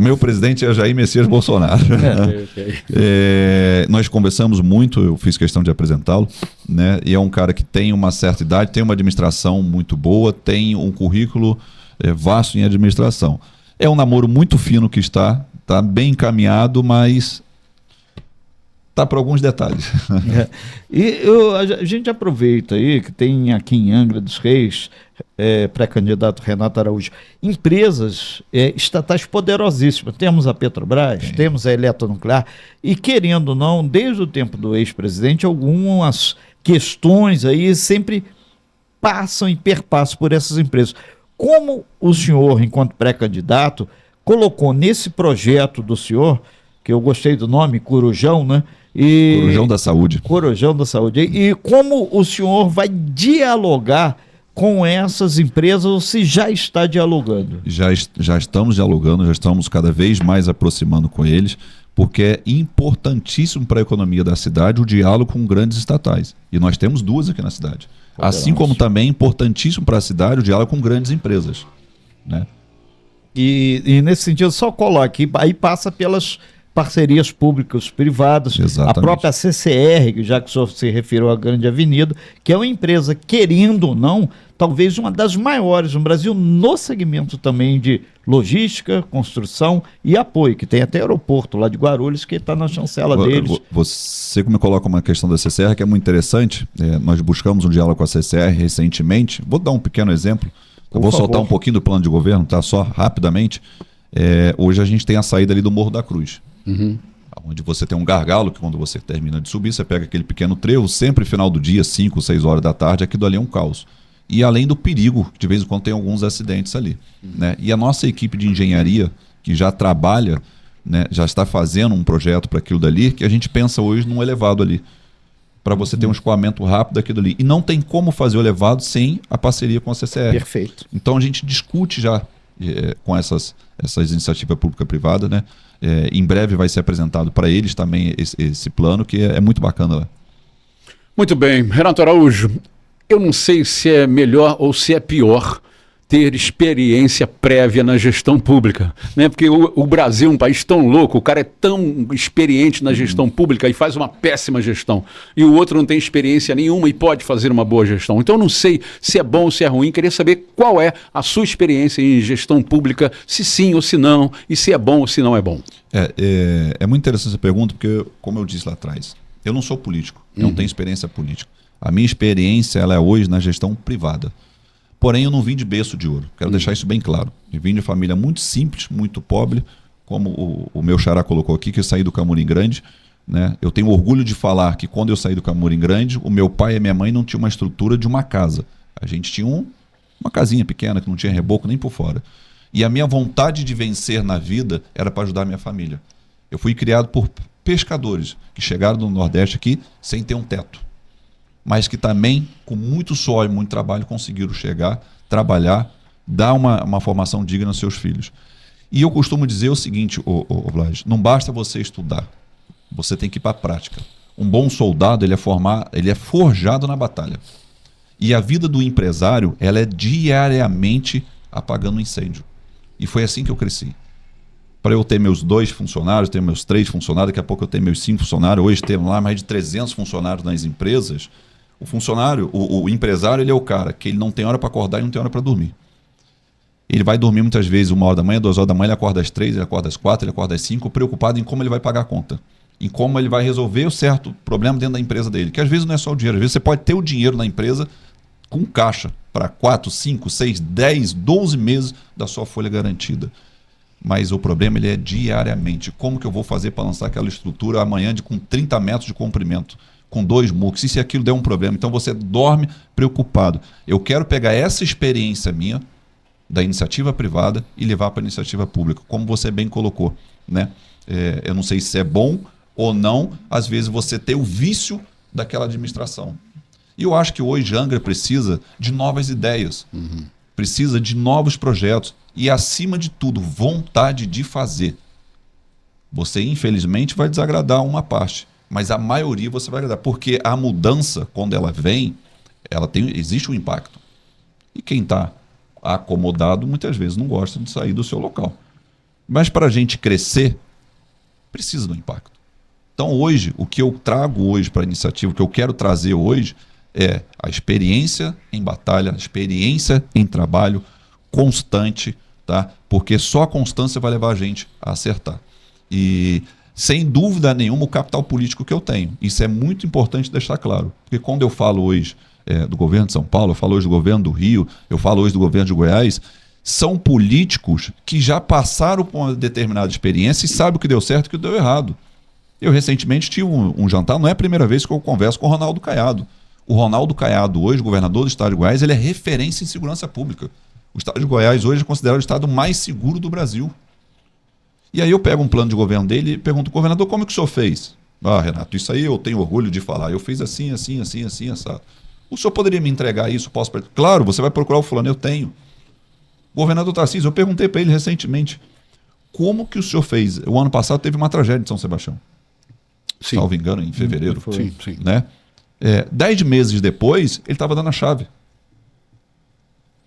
meu presidente é Jair Messias Bolsonaro. Nós conversamos muito, eu fiz questão de apresentá-lo, né? E é um cara que tem uma certa idade, tem uma administração muito boa, tem um currículo vasto em administração. É um namoro muito fino que está bem encaminhado, mas Tá para alguns detalhes. A gente aproveita aí que tem aqui em Angra dos Reis, pré-candidato Renato Araújo, empresas estatais poderosíssimas. Temos a Petrobras, temos a Eletronuclear, e querendo ou não, desde o tempo do ex-presidente, algumas questões aí sempre passam e perpassam por essas empresas. Como o senhor, enquanto pré-candidato, colocou nesse projeto do senhor, que eu gostei do nome, Corujão, né? Corujão da Saúde. Corujão da Saúde. E como o senhor vai dialogar com essas empresas, ou se já está dialogando? Já estamos dialogando, já estamos cada vez mais aproximando com eles, porque é importantíssimo para a economia da cidade o diálogo com grandes estatais. E nós temos duas aqui na cidade. Assim como também é importantíssimo para a cidade o diálogo com grandes empresas, né? E nesse sentido, só coloque, aí passa pelas parcerias públicas privadas, Exatamente. A própria CCR, já que o senhor se referiu à Grande Avenida, que é uma empresa, querendo ou não, talvez uma das maiores no Brasil, no segmento também de logística, construção e apoio, que tem até aeroporto lá de Guarulhos, que está na chancela deles. Você me coloca uma questão da CCR que é muito interessante. Nós buscamos um diálogo com a CCR recentemente. Vou dar um pequeno exemplo. Eu vou soltar um pouquinho do plano de governo, tá? Só rapidamente. Hoje a gente tem a saída ali do Morro da Cruz. Onde você tem um gargalo, que quando você termina de subir, você pega aquele pequeno trevo, sempre final do dia, 5, 6 horas da tarde, aquilo ali é um caos. E além do perigo, de vez em quando tem alguns acidentes ali, né? E a nossa equipe de engenharia, que já trabalha, né, já está fazendo um projeto para aquilo dali, que a gente pensa hoje num elevado ali, para você ter um escoamento rápido daquilo ali. E não tem como fazer o elevado sem a parceria com a CCR. Perfeito. Então a gente discute já com essas iniciativas pública-privada, né? Em breve vai ser apresentado para eles também esse plano, que é muito bacana lá. Muito bem. Renato Araújo, eu não sei se é melhor ou se é pior ter experiência prévia na gestão pública, né? Porque o Brasil é um país tão louco, o cara é tão experiente na gestão pública e faz uma péssima gestão, e o outro não tem experiência nenhuma e pode fazer uma boa gestão. Então eu não sei se é bom ou se é ruim, queria saber qual é a sua experiência em gestão pública, se sim ou se não, e se é bom ou se não é bom. É muito interessante essa pergunta, porque, como eu disse lá atrás, eu não sou político, não tenho experiência política. A minha experiência ela é hoje na gestão privada. Porém, eu não vim de berço de ouro. Quero deixar isso bem claro. Eu vim de família muito simples, muito pobre, como o meu xará colocou aqui, que eu saí do Camurim Grande, né? Eu tenho orgulho de falar que quando eu saí do Camurim Grande, o meu pai e a minha mãe não tinham uma estrutura de uma casa. A gente tinha uma casinha pequena, que não tinha reboco nem por fora. E a minha vontade de vencer na vida era para ajudar a minha família. Eu fui criado por pescadores que chegaram do Nordeste aqui sem ter um teto, mas que também, com muito suor e muito trabalho, conseguiram chegar, trabalhar, dar uma formação digna aos seus filhos. E eu costumo dizer o seguinte, Vlad, não basta você estudar, você tem que ir para a prática. Um bom soldado, ele é forjado na batalha. E a vida do empresário, ela é diariamente apagando incêndio. E foi assim que eu cresci. Para eu ter meus 2 funcionários, ter meus 3 funcionários, daqui a pouco eu tenho meus 5 funcionários, hoje temos lá mais de 300 funcionários nas empresas. O funcionário, o empresário, ele é o cara que ele não tem hora para acordar e não tem hora para dormir. Ele vai dormir muitas vezes 1 hora da manhã, 2 horas da manhã, ele acorda às 3, ele acorda às 4, ele acorda às 5, preocupado em como ele vai pagar a conta. Em como ele vai resolver o certo problema dentro da empresa dele. Que às vezes não é só o dinheiro, às vezes você pode ter o dinheiro na empresa com caixa para 4, 5, 6, 10, 12 meses da sua folha garantida. Mas o problema ele é diariamente. Como que eu vou fazer para lançar aquela estrutura amanhã com 30 metros de comprimento? Com 2 muros, se aquilo der um problema. Então você dorme preocupado. Eu quero pegar essa experiência minha, da iniciativa privada, e levar para a iniciativa pública, como você bem colocou, né? Eu não sei se é bom ou não, às vezes você ter o vício daquela administração. E eu acho que hoje Angra precisa de novas ideias, precisa de novos projetos e, acima de tudo, vontade de fazer. Você, infelizmente, vai desagradar uma parte, mas a maioria você vai agradar, porque a mudança, quando ela vem, existe um impacto. E quem está acomodado, muitas vezes não gosta de sair do seu local. Mas para a gente crescer, precisa do impacto. Então hoje, o que eu trago hoje para a iniciativa, o que eu quero trazer hoje, é a experiência em batalha, a experiência em trabalho constante, tá? Porque só a constância vai levar a gente a acertar. E sem dúvida nenhuma, o capital político que eu tenho. Isso é muito importante deixar claro. Porque quando eu falo hoje do governo de São Paulo, eu falo hoje do governo do Rio, eu falo hoje do governo de Goiás, são políticos que já passaram por uma determinada experiência e sabem o que deu certo e o que deu errado. Eu recentemente tive um jantar, não é a primeira vez que eu converso com o Ronaldo Caiado. O Ronaldo Caiado, hoje, governador do estado de Goiás, ele é referência em segurança pública. O estado de Goiás hoje é considerado o estado mais seguro do Brasil. E aí eu pego um plano de governo dele e pergunto, governador, como é que o senhor fez? Ah, Renato, isso aí eu tenho orgulho de falar. Eu fiz assim, assim, assim, assim, assado. O senhor poderia me entregar isso? Posso? Claro, você vai procurar o fulano, eu tenho. Governador Tarcísio, eu perguntei para ele recentemente, como que o senhor fez? O ano passado teve uma tragédia em São Sebastião. Sim. Salvo engano, em fevereiro. Sim, sim. Né? 10 meses depois, ele estava dando a chave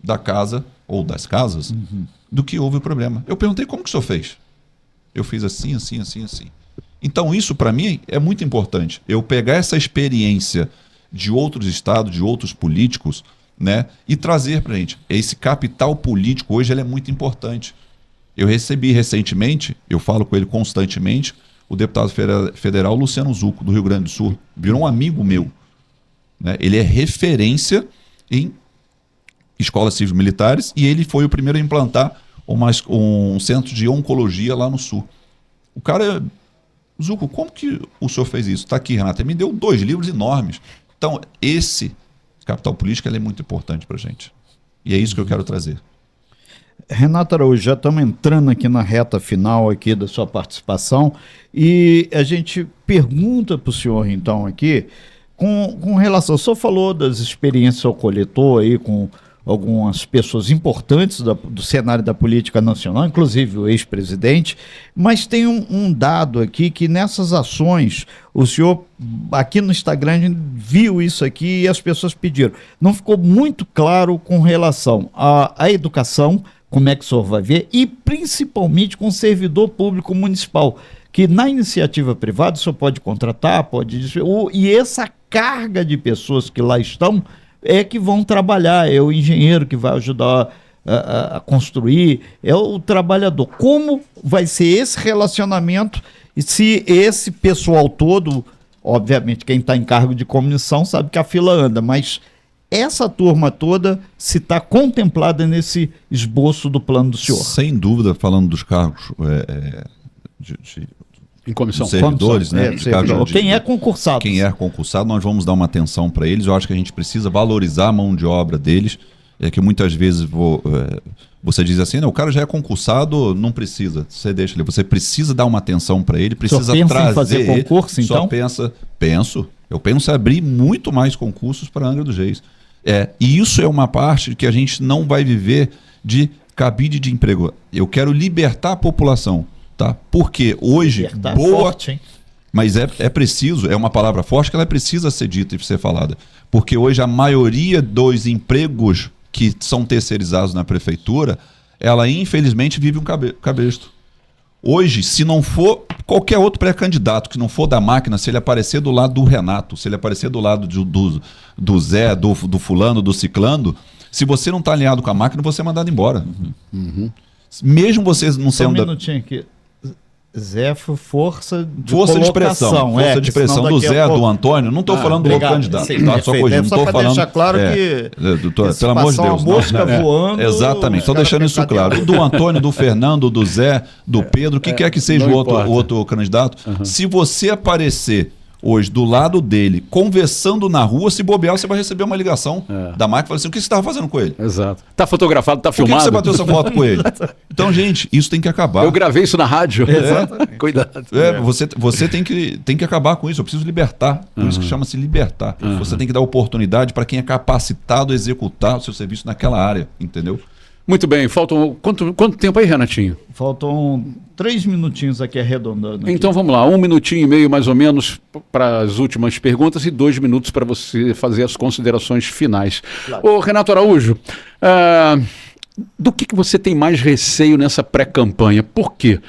da casa, ou das casas, do que houve o problema. Eu perguntei, como que o senhor fez? Eu fiz assim, assim, assim, assim. Então isso, para mim, é muito importante. Eu pegar essa experiência de outros estados, de outros políticos, né, e trazer para a gente. Esse capital político hoje ele é muito importante. Eu recebi recentemente, eu falo com ele constantemente, o deputado federal Luciano Zucco, do Rio Grande do Sul. Virou um amigo meu. Né? Ele é referência em escolas cívico-militares e ele foi o primeiro a implantar um centro de oncologia lá no Sul. O cara... Zucco, como que o senhor fez isso? Está aqui, Renato. Ele me deu 2 livros enormes. Então, esse capital político ele é muito importante para a gente. E é isso que eu quero trazer. Renato Araújo, já estamos entrando aqui na reta final aqui da sua participação e a gente pergunta para o senhor, então, aqui, com relação... O senhor falou das experiências que o senhor coletou aí com algumas pessoas importantes do cenário da política nacional, inclusive o ex-presidente, mas tem um dado aqui que nessas ações, o senhor aqui no Instagram viu isso aqui e as pessoas pediram. Não ficou muito claro com relação à educação, como é que o senhor vai ver, e principalmente com o servidor público municipal, que na iniciativa privada o senhor pode contratar, e essa carga de pessoas que lá estão é que vão trabalhar, é o engenheiro que vai ajudar a construir, é o trabalhador. Como vai ser esse relacionamento e se esse pessoal todo, obviamente quem está em cargo de comissão sabe que a fila anda, mas essa turma toda se está contemplada nesse esboço do plano do senhor? Sem dúvida, falando dos cargos em comissão. Servidores, né? Quem é concursado. Quem é concursado, nós vamos dar uma atenção para eles. Eu acho que a gente precisa valorizar a mão de obra deles. É que muitas vezes você diz assim, não, o cara já é concursado, não precisa. Você deixa ele. Você precisa dar uma atenção para ele, precisa trazer. Pensa em fazer ele. concurso, então? Eu penso em abrir muito mais concursos para Angra dos Reis. E isso é uma parte que a gente não vai viver de cabide de emprego. Eu quero libertar a população. Tá? Porque hoje, forte, hein? Mas é preciso, é uma palavra forte que ela precisa ser dita e ser falada. Porque hoje a maioria dos empregos que são terceirizados na prefeitura, ela infelizmente vive um cabresto. Hoje, se não for qualquer outro pré-candidato que não for da máquina, se ele aparecer do lado do Renato, se ele aparecer do lado do Zé, do fulano, do ciclano, se você não está alinhado com a máquina, você é mandado embora. Mesmo você não sendo... Um minutinho aqui. Zé foi força de expressão. Força de expressão do Zé, do Antônio. Não estou falando do outro candidato. Sim, tá? Só corrigindo. Não estou falando. Deixar claro que pelo amor de Deus. Uma mosca voando. Exatamente. Estou deixando isso claro. Do Antônio, do Fernando, do Zé, do Pedro, o que quer que seja o outro candidato. Se você aparecer hoje do lado dele, conversando na rua, se bobear, você vai receber uma ligação da máquina e falar assim, o que você estava fazendo com ele? Exato. Tá fotografado, tá filmado. Por que você bateu essa foto com ele? Então, gente, isso tem que acabar. Eu gravei isso na rádio. Exatamente. Cuidado. Você tem que acabar com isso. Eu preciso libertar. Por isso que chama-se libertar. Você tem que dar oportunidade para quem é capacitado a executar o seu serviço naquela área, entendeu? Muito bem, faltam quanto tempo aí, Renatinho? Faltam 3 minutinhos aqui arredondando. Então vamos lá, 1 minutinho e meio mais ou menos para as últimas perguntas e 2 minutos para você fazer as considerações finais. Claro. Ô Renato Araújo, do que você tem mais receio nessa pré-campanha? Por quê?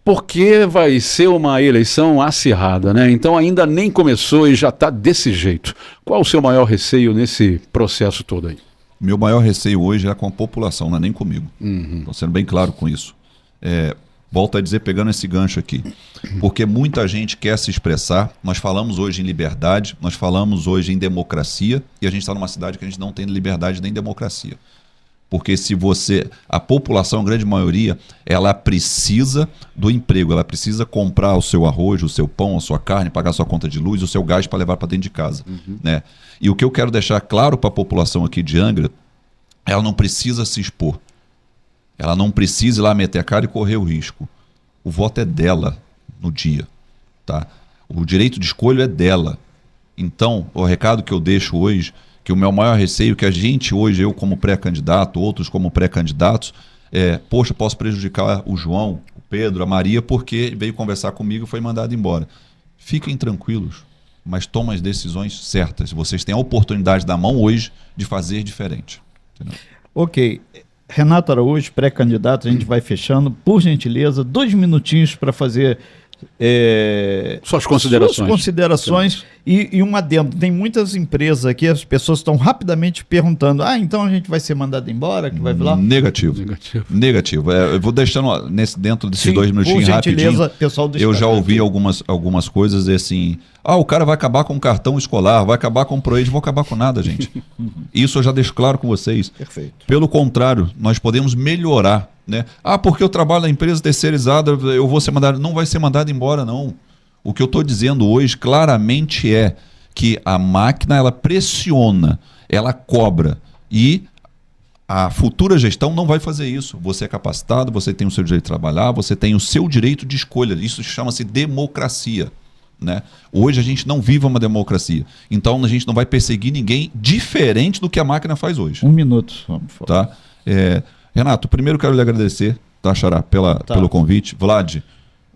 Porque vai ser uma eleição acirrada, né? Então ainda nem começou e já está desse jeito. Qual o seu maior receio nesse processo todo aí? Meu maior receio hoje é com a população, não é nem comigo. Estou sendo bem claro com isso. volto a dizer, pegando esse gancho aqui, porque muita gente quer se expressar. Nós falamos hoje em liberdade, nós falamos hoje em democracia, e a gente está numa cidade que a gente não tem liberdade nem democracia. Porque se a população, a grande maioria, ela precisa do emprego, ela precisa comprar o seu arroz, o seu pão, a sua carne, pagar a sua conta de luz, o seu gás para levar para dentro de casa. Né? E o que eu quero deixar claro para a população aqui de Angra, ela não precisa se expor. Ela não precisa ir lá meter a cara e correr o risco. O voto é dela no dia. Tá? O direito de escolha é dela. Então, o recado que eu deixo hoje, que o meu maior receio, que a gente hoje, eu como pré-candidato, outros como pré-candidatos, poxa, posso prejudicar o João, o Pedro, a Maria, porque veio conversar comigo e foi mandado embora. Fiquem tranquilos, mas tomem as decisões certas. Vocês têm a oportunidade na mão hoje de fazer diferente. Entendeu? Ok. Renato Araújo, pré-candidato, a gente vai fechando. Por gentileza, 2 minutinhos para fazer suas considerações. Suas considerações e um adendo. Tem muitas empresas aqui, as pessoas estão rapidamente perguntando: então a gente vai ser mandado embora? Que vai lá? Negativo. Eu vou deixando dentro desses 2 minutinhos rapidinho. Pessoal do eu já ouvi algumas coisas assim: o cara vai acabar com o cartão escolar, vai acabar com o ProEd. Não vou acabar com nada, gente. Isso eu já deixo claro com vocês. Perfeito. Pelo contrário, nós podemos melhorar. Né? Porque eu trabalho na empresa terceirizada, eu vou ser mandado. Não vai ser mandado embora, não. O que eu estou dizendo hoje claramente é que a máquina, ela pressiona, ela cobra, e a futura gestão não vai fazer isso. Você é capacitado, você tem o seu direito de trabalhar, você tem o seu direito de escolha. Isso chama-se democracia. Né? Hoje a gente não vive uma democracia. Então a gente não vai perseguir ninguém diferente do que a máquina faz hoje. 1 minuto, vamos falar. Tá? Renato, primeiro quero lhe agradecer, tá, Xará, pelo convite. Vlad,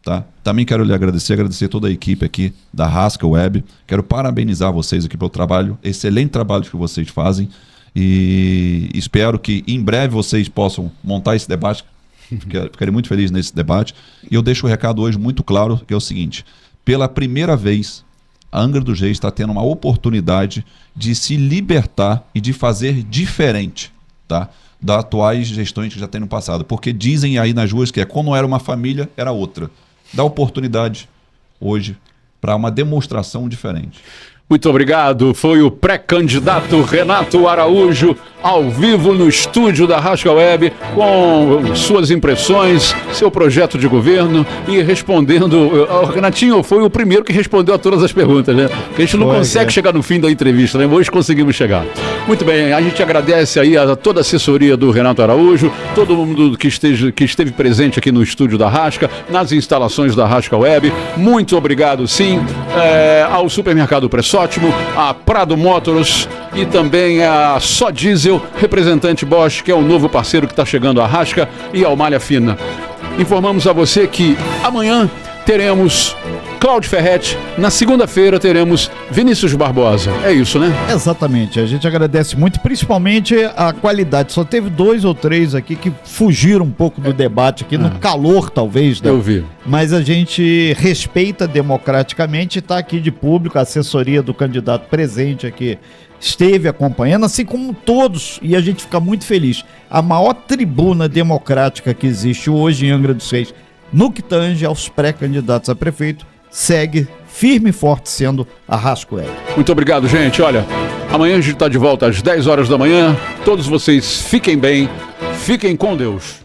tá? Também quero lhe agradecer toda a equipe aqui da Rasca Web. Quero parabenizar vocês aqui pelo trabalho, excelente trabalho que vocês fazem, e espero que em breve vocês possam montar esse debate. Ficarei muito feliz nesse debate. E eu deixo o recado hoje muito claro, que é o seguinte: pela primeira vez, a Angra dos Reis está tendo uma oportunidade de se libertar e de fazer diferente, tá? Das atuais gestões que já tem no passado. Porque dizem aí nas ruas que quando era uma família, era outra. Dá oportunidade hoje para uma demonstração diferente. Muito obrigado. Foi o pré-candidato Renato Araújo, ao vivo no estúdio da Rasca Web, com suas impressões, seu projeto de governo e respondendo. O Renatinho foi o primeiro que respondeu a todas as perguntas, né? Porque a gente não consegue chegar no fim da entrevista, né? Hoje conseguimos chegar. Muito bem, a gente agradece aí a toda a assessoria do Renato Araújo, todo mundo que esteve presente aqui no estúdio da Rasca, nas instalações da Rasca Web. Muito obrigado, sim, ao Supermercado Pressótimo, a Prado Motors e também a Só Diesel, representante Bosch, que é o novo parceiro que está chegando à Rasca, e ao Malha Fina. Informamos a você que amanhã teremos Cláudio Ferretti, na segunda-feira teremos Vinícius Barbosa. É isso, né? Exatamente, a gente agradece muito, principalmente a qualidade. Só teve 2 ou 3 aqui que fugiram um pouco do debate aqui, no calor talvez, né? Eu vi. Mas a gente respeita democraticamente, está aqui de público, a assessoria do candidato presente aqui esteve acompanhando, assim como todos, e a gente fica muito feliz. A maior tribuna democrática que existe hoje em Angra dos Reis, no que tange aos pré-candidatos a prefeito, segue firme e forte sendo a Rasca Web. Muito obrigado, gente. Olha, amanhã a gente está de volta às 10 horas da manhã. Todos vocês fiquem bem, fiquem com Deus.